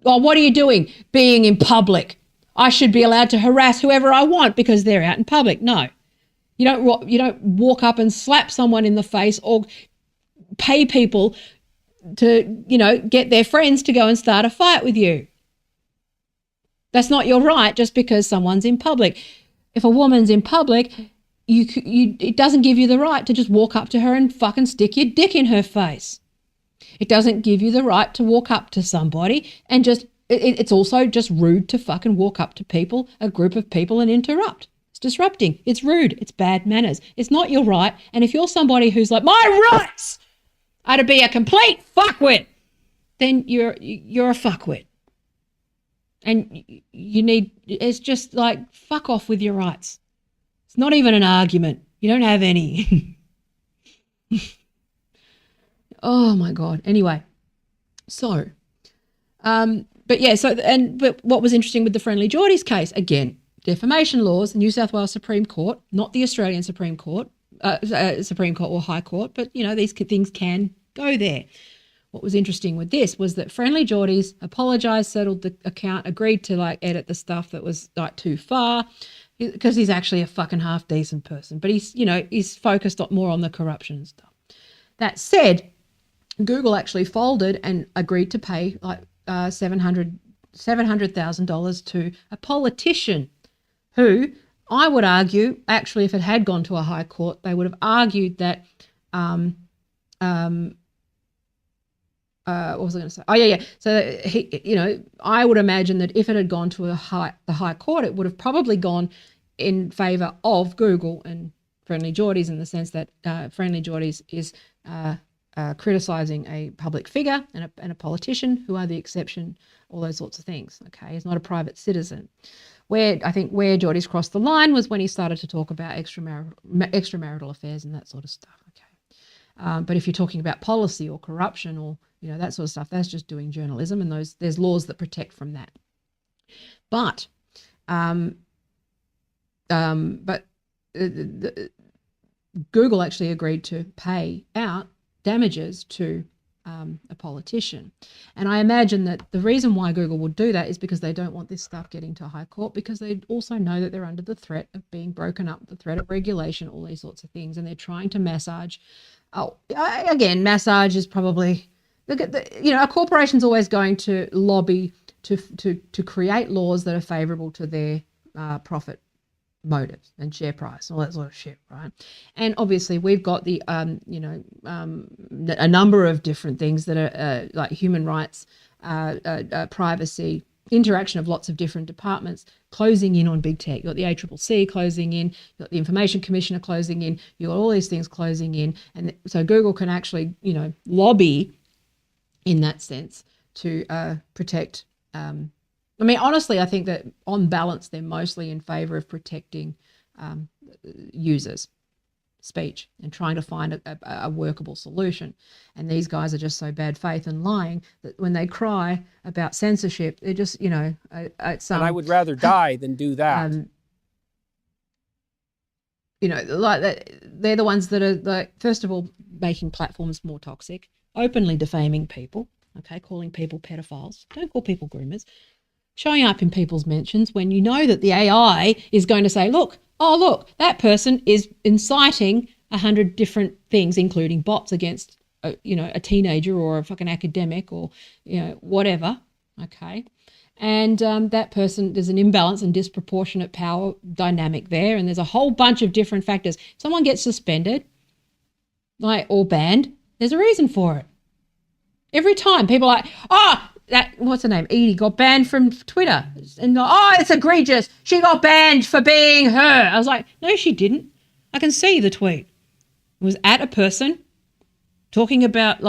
what are you doing? Being in public. I should be allowed to harass whoever I want because they're out in public. No. You don't walk up and slap someone in the face or pay people get their friends to go and start a fight with you. That's not your right just because someone's in public. If a woman's in public, it doesn't give you the right to just walk up to her and fucking stick your dick in her face. It doesn't give you the right to walk up to somebody and it's also just rude to fucking walk up to people, a group of people, and interrupt. It's disrupting. It's rude. It's bad manners. It's not your right. And if you're somebody who's like, my rights are to be a complete fuckwit, then you're a fuckwit. And it's just like, fuck off with your rights. It's not even an argument. You don't have any. Oh my God. Anyway, so, but what was interesting with the Friendly Jordies case, again, defamation laws, New South Wales Supreme Court, not the Australian Supreme Court or High Court, but, these things can go there. What was interesting with this was that Friendly Jordies apologised, settled the account, agreed to edit the stuff that was too far, because he's actually a fucking half decent person, but he's focused more on the corruption and stuff. That said, Google actually folded and agreed to pay $700,000 to a politician who, I would argue, actually, if it had gone to a high court, they would have argued that, what was I going to say? Oh, yeah. So, I would imagine that if it had gone to the high court, it would have probably gone in favour of Google and Friendly Jordies, in the sense that Friendly Jordies is criticising a public figure and a politician, who are the exception, all those sorts of things. Okay, he's not a private citizen. Where Jordies crossed the line was when he started to talk about extramarital affairs and that sort of stuff. Okay, but if you're talking about policy or corruption or that sort of stuff, that's just doing journalism, and there's laws that protect from that. But Google actually agreed to pay out damages to a politician. And I imagine that the reason why Google would do that is because they don't want this stuff getting to high court, because they also know that they're under the threat of being broken up, the threat of regulation, all these sorts of things. And they're trying to massage. Again, massage is probably, a corporation's always going to lobby to create laws that are favourable to their profit motives and share price and all that sort of shit, right? And obviously we've got the a number of different things that are like human rights, privacy, interaction of lots of different departments closing in on big tech. You've got the ACCC closing in, you've got the Information Commissioner closing in, you've got all these things closing in, and so Google can actually lobby in that sense to protect. Honestly, I think that on balance, they're mostly in favour of protecting users' speech and trying to find a workable solution. And these guys are just so bad faith and lying that when they cry about censorship, they're just, and I would rather die than do that. They're the ones that are, first of all, making platforms more toxic, openly defaming people, okay, calling people pedophiles. Don't call people groomers. Showing up in people's mentions when you know that the AI is going to say, look, that person is inciting 100 different things, including bots against, a teenager or a fucking academic or, whatever, okay? And that person, there's an imbalance and disproportionate power dynamic there, and there's a whole bunch of different factors. If someone gets suspended, or banned, there's a reason for it. Every time people are like, what's her name? Edie got banned from Twitter. And it's egregious. She got banned for being her. I was like, no, she didn't. I can see the tweet. It was at a person talking about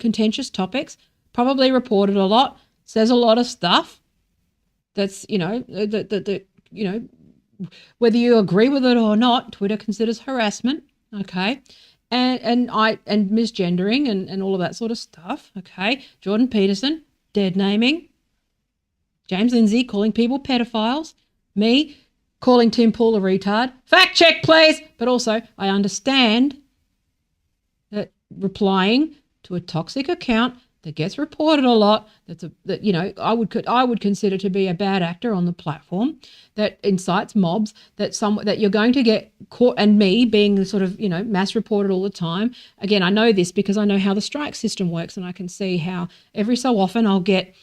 contentious topics, probably reported a lot, says a lot of stuff. That's, whether you agree with it or not, Twitter considers harassment. Okay. And misgendering and all of that sort of stuff. Okay. Jordan Peterson, dead naming. James Lindsay calling people pedophiles. Me calling Tim Pool a retard. Fact check, please. But also, I understand that replying to a toxic account that gets reported a lot, that I would consider to be a bad actor on the platform, that incites mobs, that you're going to get caught, and me being sort of, mass reported all the time. Again, I know this because I know how the strike system works, and I can see how every so often I'll get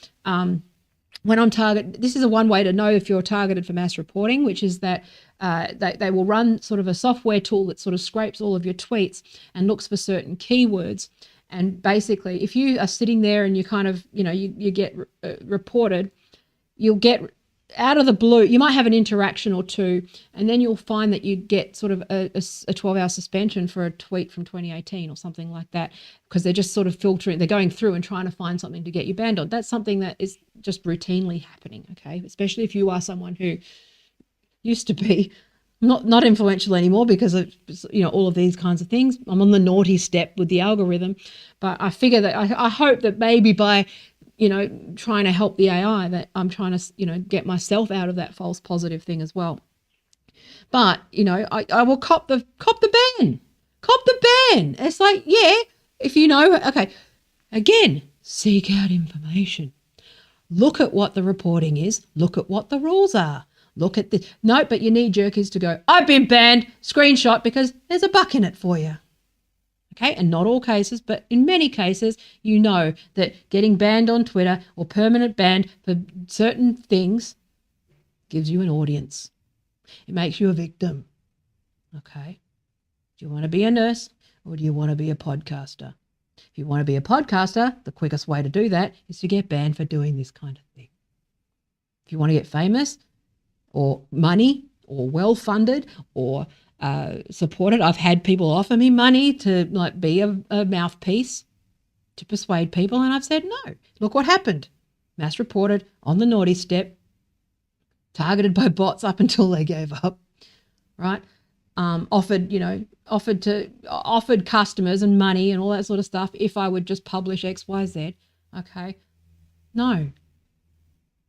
when I'm targeted. This is one way to know if you're targeted for mass reporting, which is that they will run sort of a software tool that sort of scrapes all of your tweets and looks for certain keywords. And basically, if you are sitting there and you kind of, you get reported, you'll get out of the blue, you might have an interaction or two, and then you'll find that you get sort of a 12-hour suspension for a tweet from 2018 or something like that, because they're just sort of filtering, they're going through and trying to find something to get you banned on. That's something that is just routinely happening, okay? Especially if you are someone who used to be not influential anymore because of, all of these kinds of things. I'm on the naughty step with the algorithm, but I figure that I hope that maybe by, trying to help the AI, that I'm trying to, get myself out of that false positive thing as well. But, I will cop the ban. Cop the ban. It's like, yeah, if okay, again, seek out information. Look at what the reporting is. Look at what the rules are. Look at this. No, but your knee-jerk is to go, I've been banned, screenshot, because there's a buck in it for you. Okay, and not all cases, but in many cases, that getting banned on Twitter or permanent banned for certain things gives you an audience. It makes you a victim. Okay, do you want to be a nurse or do you want to be a podcaster? If you want to be a podcaster, the quickest way to do that is to get banned for doing this kind of thing. If you want to get famous, or money, or well-funded, or supported. I've had people offer me money to be a mouthpiece to persuade people, and I've said no. Look what happened. Mass reported, on the naughty step, targeted by bots up until they gave up, right? Offered customers and money and all that sort of stuff if I would just publish X, Y, Z. Okay, no.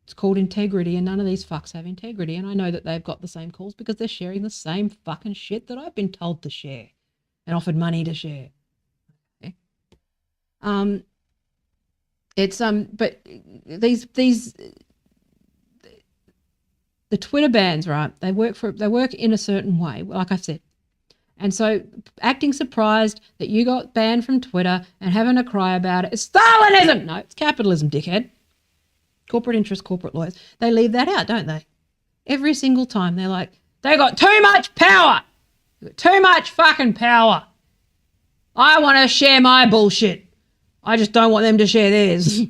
It's called integrity, and none of these fucks have integrity. And I know that they've got the same calls because they're sharing the same fucking shit that I've been told to share and offered money to share. Okay. But these the Twitter bans, right? They work in a certain way, like I said. And so acting surprised that you got banned from Twitter and having a cry about it is Stalinism. No, it's capitalism, dickhead. Corporate interests, corporate lawyers, they leave that out, don't they? Every single time they're like, they got too much power. Too much fucking power. I want to share my bullshit. I just don't want them to share theirs.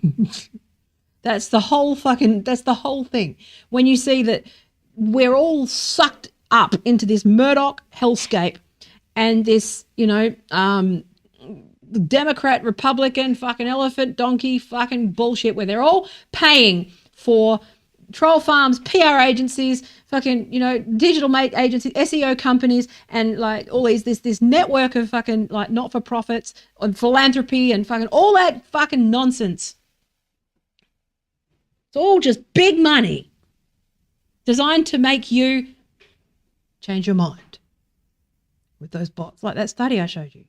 That's the whole thing. When you see that we're all sucked up into this Murdoch hellscape and this, Democrat, Republican, fucking elephant, donkey, fucking bullshit where they're all paying for troll farms, PR agencies, fucking, digital mate agencies, SEO companies, and all this network of fucking not-for-profits and philanthropy and fucking all that fucking nonsense. It's all just big money designed to make you change your mind with those bots, like that study I showed you.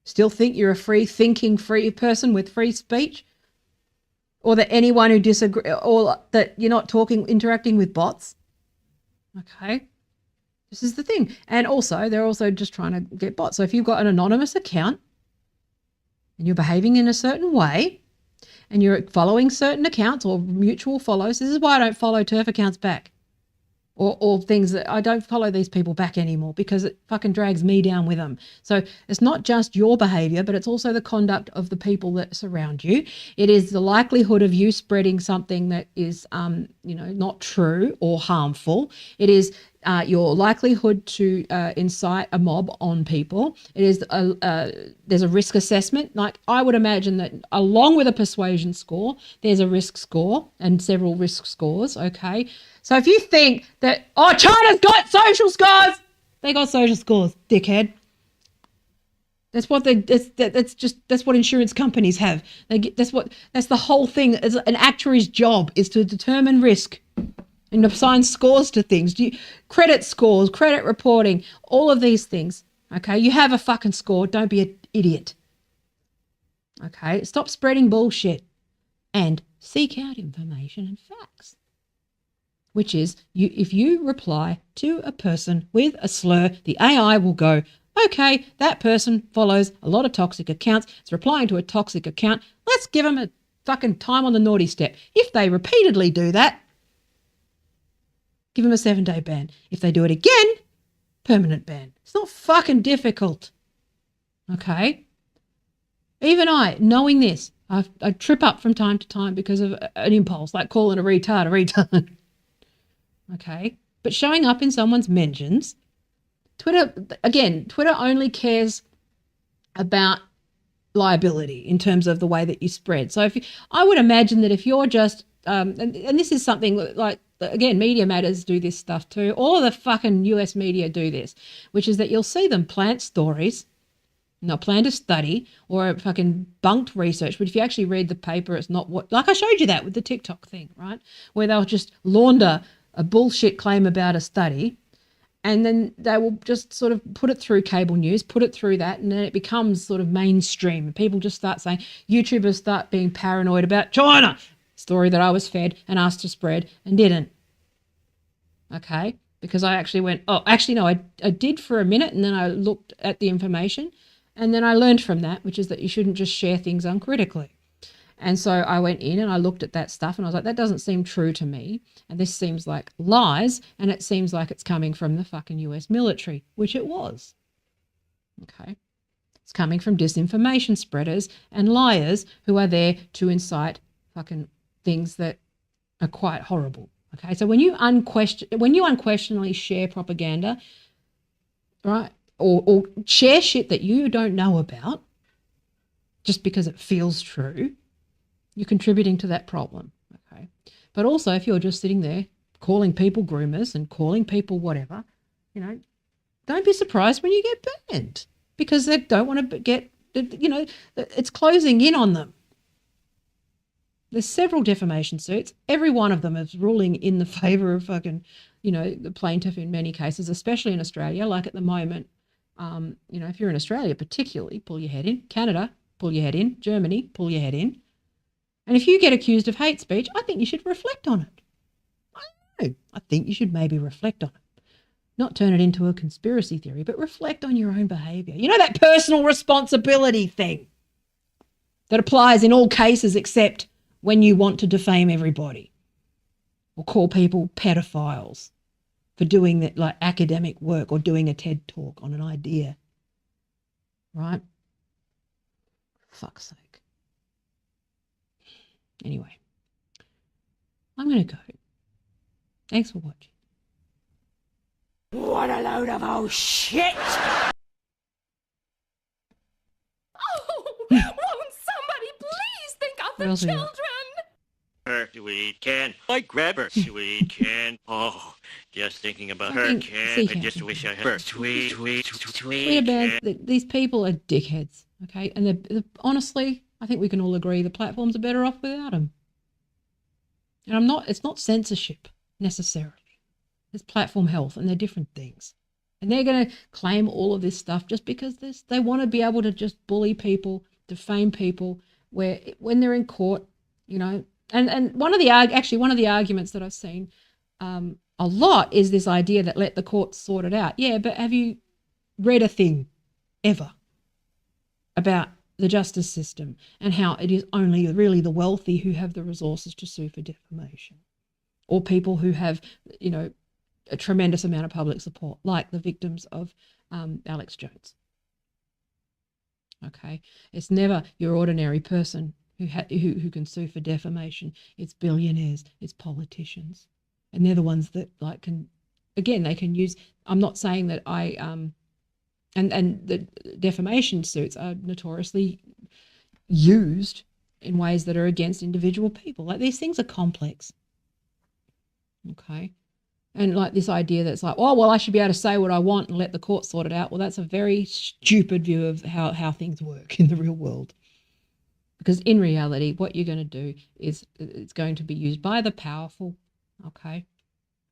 Still think you're a free-thinking, free person with free speech? Or that anyone who disagrees, or that you're not interacting with bots? Okay. This is the thing. And also, they're also just trying to get bots. So if you've got an anonymous account and you're behaving in a certain way and you're following certain accounts or mutual follows, this is why I don't follow turf accounts back. Or things that I don't follow these people back anymore because it fucking drags me down with them. So it's not just your behavior, but it's also the conduct of the people that surround you. It is the likelihood of you spreading something that is, not true or harmful. It is your likelihood to incite a mob on people. It is there's a risk assessment. Like I would imagine that along with a persuasion score, there's a risk score and several risk scores. Okay. So if you think that, China's got social scores, they got social scores, dickhead. That's what that's what insurance companies have. That's the whole thing. An actuary's job is to determine risk and assign scores to things. Credit scores, credit reporting, all of these things. Okay, you have a fucking score. Don't be an idiot. Okay? Stop spreading bullshit and seek out information and facts. Which is, if you reply to a person with a slur, the AI will go, okay, that person follows a lot of toxic accounts. It's replying to a toxic account. Let's give them a fucking time on the naughty step. If they repeatedly do that, give them a 7-day ban. If they do it again, permanent ban. It's not fucking difficult. Okay? Even I, knowing this, I trip up from time to time because of an impulse, like calling a retard. Okay? But showing up in someone's mentions, Twitter only cares about liability in terms of the way that you spread. So I would imagine that if you're just, and this is something like, again, Media Matters do this stuff too. All of the fucking US media do this, which is that you'll see them plant stories, and they'll plant a study or a fucking bunked research. But if you actually read the paper, it's not what, like I showed you that with the TikTok thing, right? Where they'll just launder a bullshit claim about a study, and then they will just sort of put it through cable news, put it through that, and then it becomes sort of mainstream. People just start saying, YouTubers start being paranoid about China. Story that I was fed and asked to spread and didn't. Okay? Because I actually went, I did for a minute, and then I looked at the information, and then I learned from that, which is that you shouldn't just share things uncritically. And so I went in and I looked at that stuff and I was like, that doesn't seem true to me. And this seems like lies, and it seems like it's coming from the fucking US military, which it was. Okay. It's coming from disinformation spreaders and liars who are there to incite fucking things that are quite horrible. Okay. So when you unquestionably share propaganda, right, or share shit that you don't know about just because it feels true, you're contributing to that problem, okay? But also, if you're just sitting there calling people groomers and calling people whatever, don't be surprised when you get banned because they don't want to get, it's closing in on them. There's several defamation suits. Every one of them is ruling in the favour of fucking, the plaintiff in many cases, especially in Australia. Like at the moment, if you're in Australia particularly, pull your head in. Canada, pull your head in. Germany, pull your head in. And if you get accused of hate speech, I think you should reflect on it. I don't know. I think you should maybe reflect on it. Not turn it into a conspiracy theory, but reflect on your own behaviour. You know, that personal responsibility thing that applies in all cases except when you want to defame everybody or call people pedophiles for doing that, like academic work or doing a TED talk on an idea. Right? Fuck's sake. Anyway, I'm going to go. Thanks for watching. What a load of old shit! Oh, won't somebody please think of the children? Her, sweet can. I grab her, sweet can. Oh, just thinking about her can. I just wish I had her. Sweet can. These people are dickheads, okay? And they're honestly, I think we can all agree the platforms are better off without them. And it's not censorship necessarily. It's platform health, and they're different things. And they're going to claim all of this stuff just because they want to be able to just bully people, defame people, when they're in court, And one of the arguments that I've seen a lot is this idea that let the courts sort it out. Yeah, but have you read a thing ever about the justice system and how it is only really the wealthy who have the resources to sue for defamation, or people who have, a tremendous amount of public support, like the victims of Alex Jones? Okay, it's never your ordinary person who can sue for defamation. It's billionaires, it's politicians, and they're the ones that they can use. I'm not saying that and the defamation suits are notoriously used in ways that are against individual people. Like, these things are complex. Okay. And like this idea that's like, oh, well, I should be able to say what I want and let the court sort it out. Well, that's a very stupid view of how things work in the real world. Because in reality, what you're going to do is it's going to be used by the powerful, okay?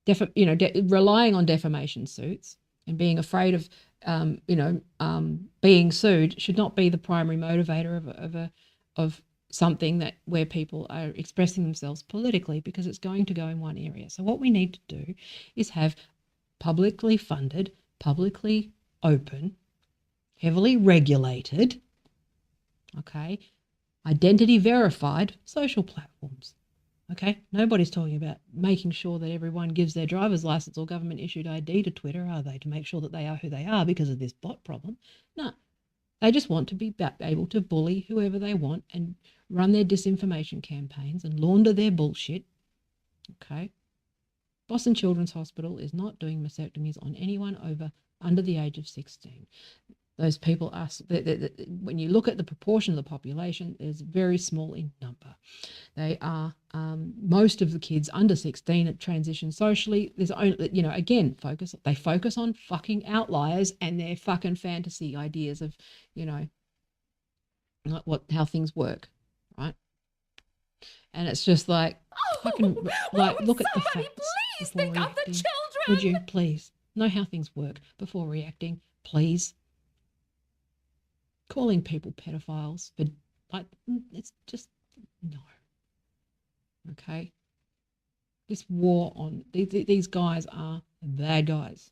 Relying on defamation suits and being afraid of, being sued should not be the primary motivator of something that where people are expressing themselves politically, because it's going to go in one area. So what we need to do is have publicly funded, publicly open, heavily regulated, okay, identity verified social platforms. Okay, nobody's talking about making sure that everyone gives their driver's license or government issued ID to Twitter, are they, to make sure that they are who they are because of this bot problem? No, they just want to be able to bully whoever they want and run their disinformation campaigns and launder their bullshit. Okay, Boston Children's Hospital is not doing mastectomies on anyone under the age of 16. Those people are, when you look at the proportion of the population, there's very small in number. They are, most of the kids under 16 at transition socially. There's only, you know, again, they focus on fucking outliers and their fucking fantasy ideas of, you know, how things work, right? And it's just like, fucking, like, look at the facts. Please think of the children. Would you please know how things work before reacting, please? Calling people pedophiles, but like, it's just no. Okay, this war on these guys are bad guys.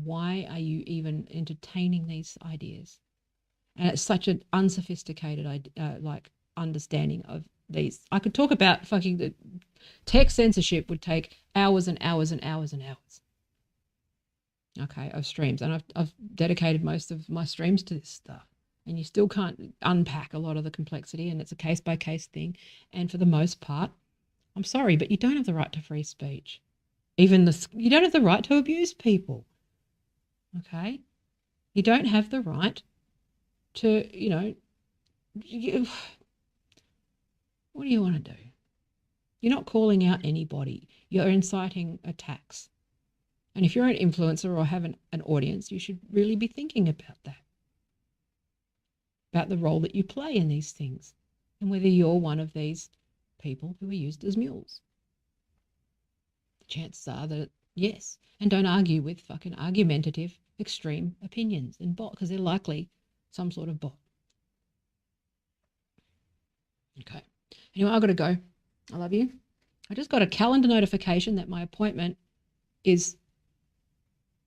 Why are you even entertaining these ideas? And it's such an unsophisticated like understanding of these. I could talk about fucking the tech censorship would take hours and hours and hours and hours. Okay, of streams, and I've dedicated most of my streams to this stuff. And you still can't unpack a lot of the complexity, and it's a case-by-case thing. And for the most part, I'm sorry, but you don't have the right to free speech. You don't have the right to abuse people, okay? You don't have the right to, you know, what do you want to do? You're not calling out anybody. You're inciting attacks. And if you're an influencer or have an audience, you should really be thinking about that. About the role that you play in these things and whether you're one of these people who are used as mules. The chances are that yes, and don't argue with fucking argumentative, extreme opinions and bot, because they're likely some sort of bot. Okay. Anyway, I've got to go. I love you. I just got a calendar notification that my appointment is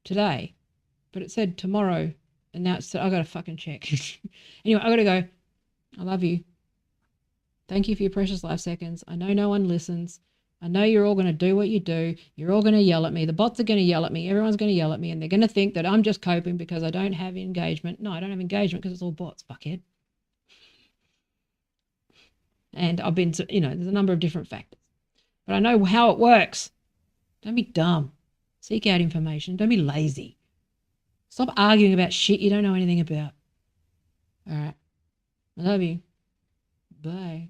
today, but it said tomorrow. And now I got to fucking check. Anyway, I got to go. I love you. Thank you for your precious life seconds. I know no one listens. I know you're all going to do what you do. You're all going to yell at me. The bots are going to yell at me. Everyone's going to yell at me. And they're going to think that I'm just coping because I don't have engagement. No, I don't have engagement because it's all bots, fuckhead. And I've been to, you know, there's a number of different factors. But I know how it works. Don't be dumb. Seek out information. Don't be lazy. Stop arguing about shit you don't know anything about. All right. I love you. Bye.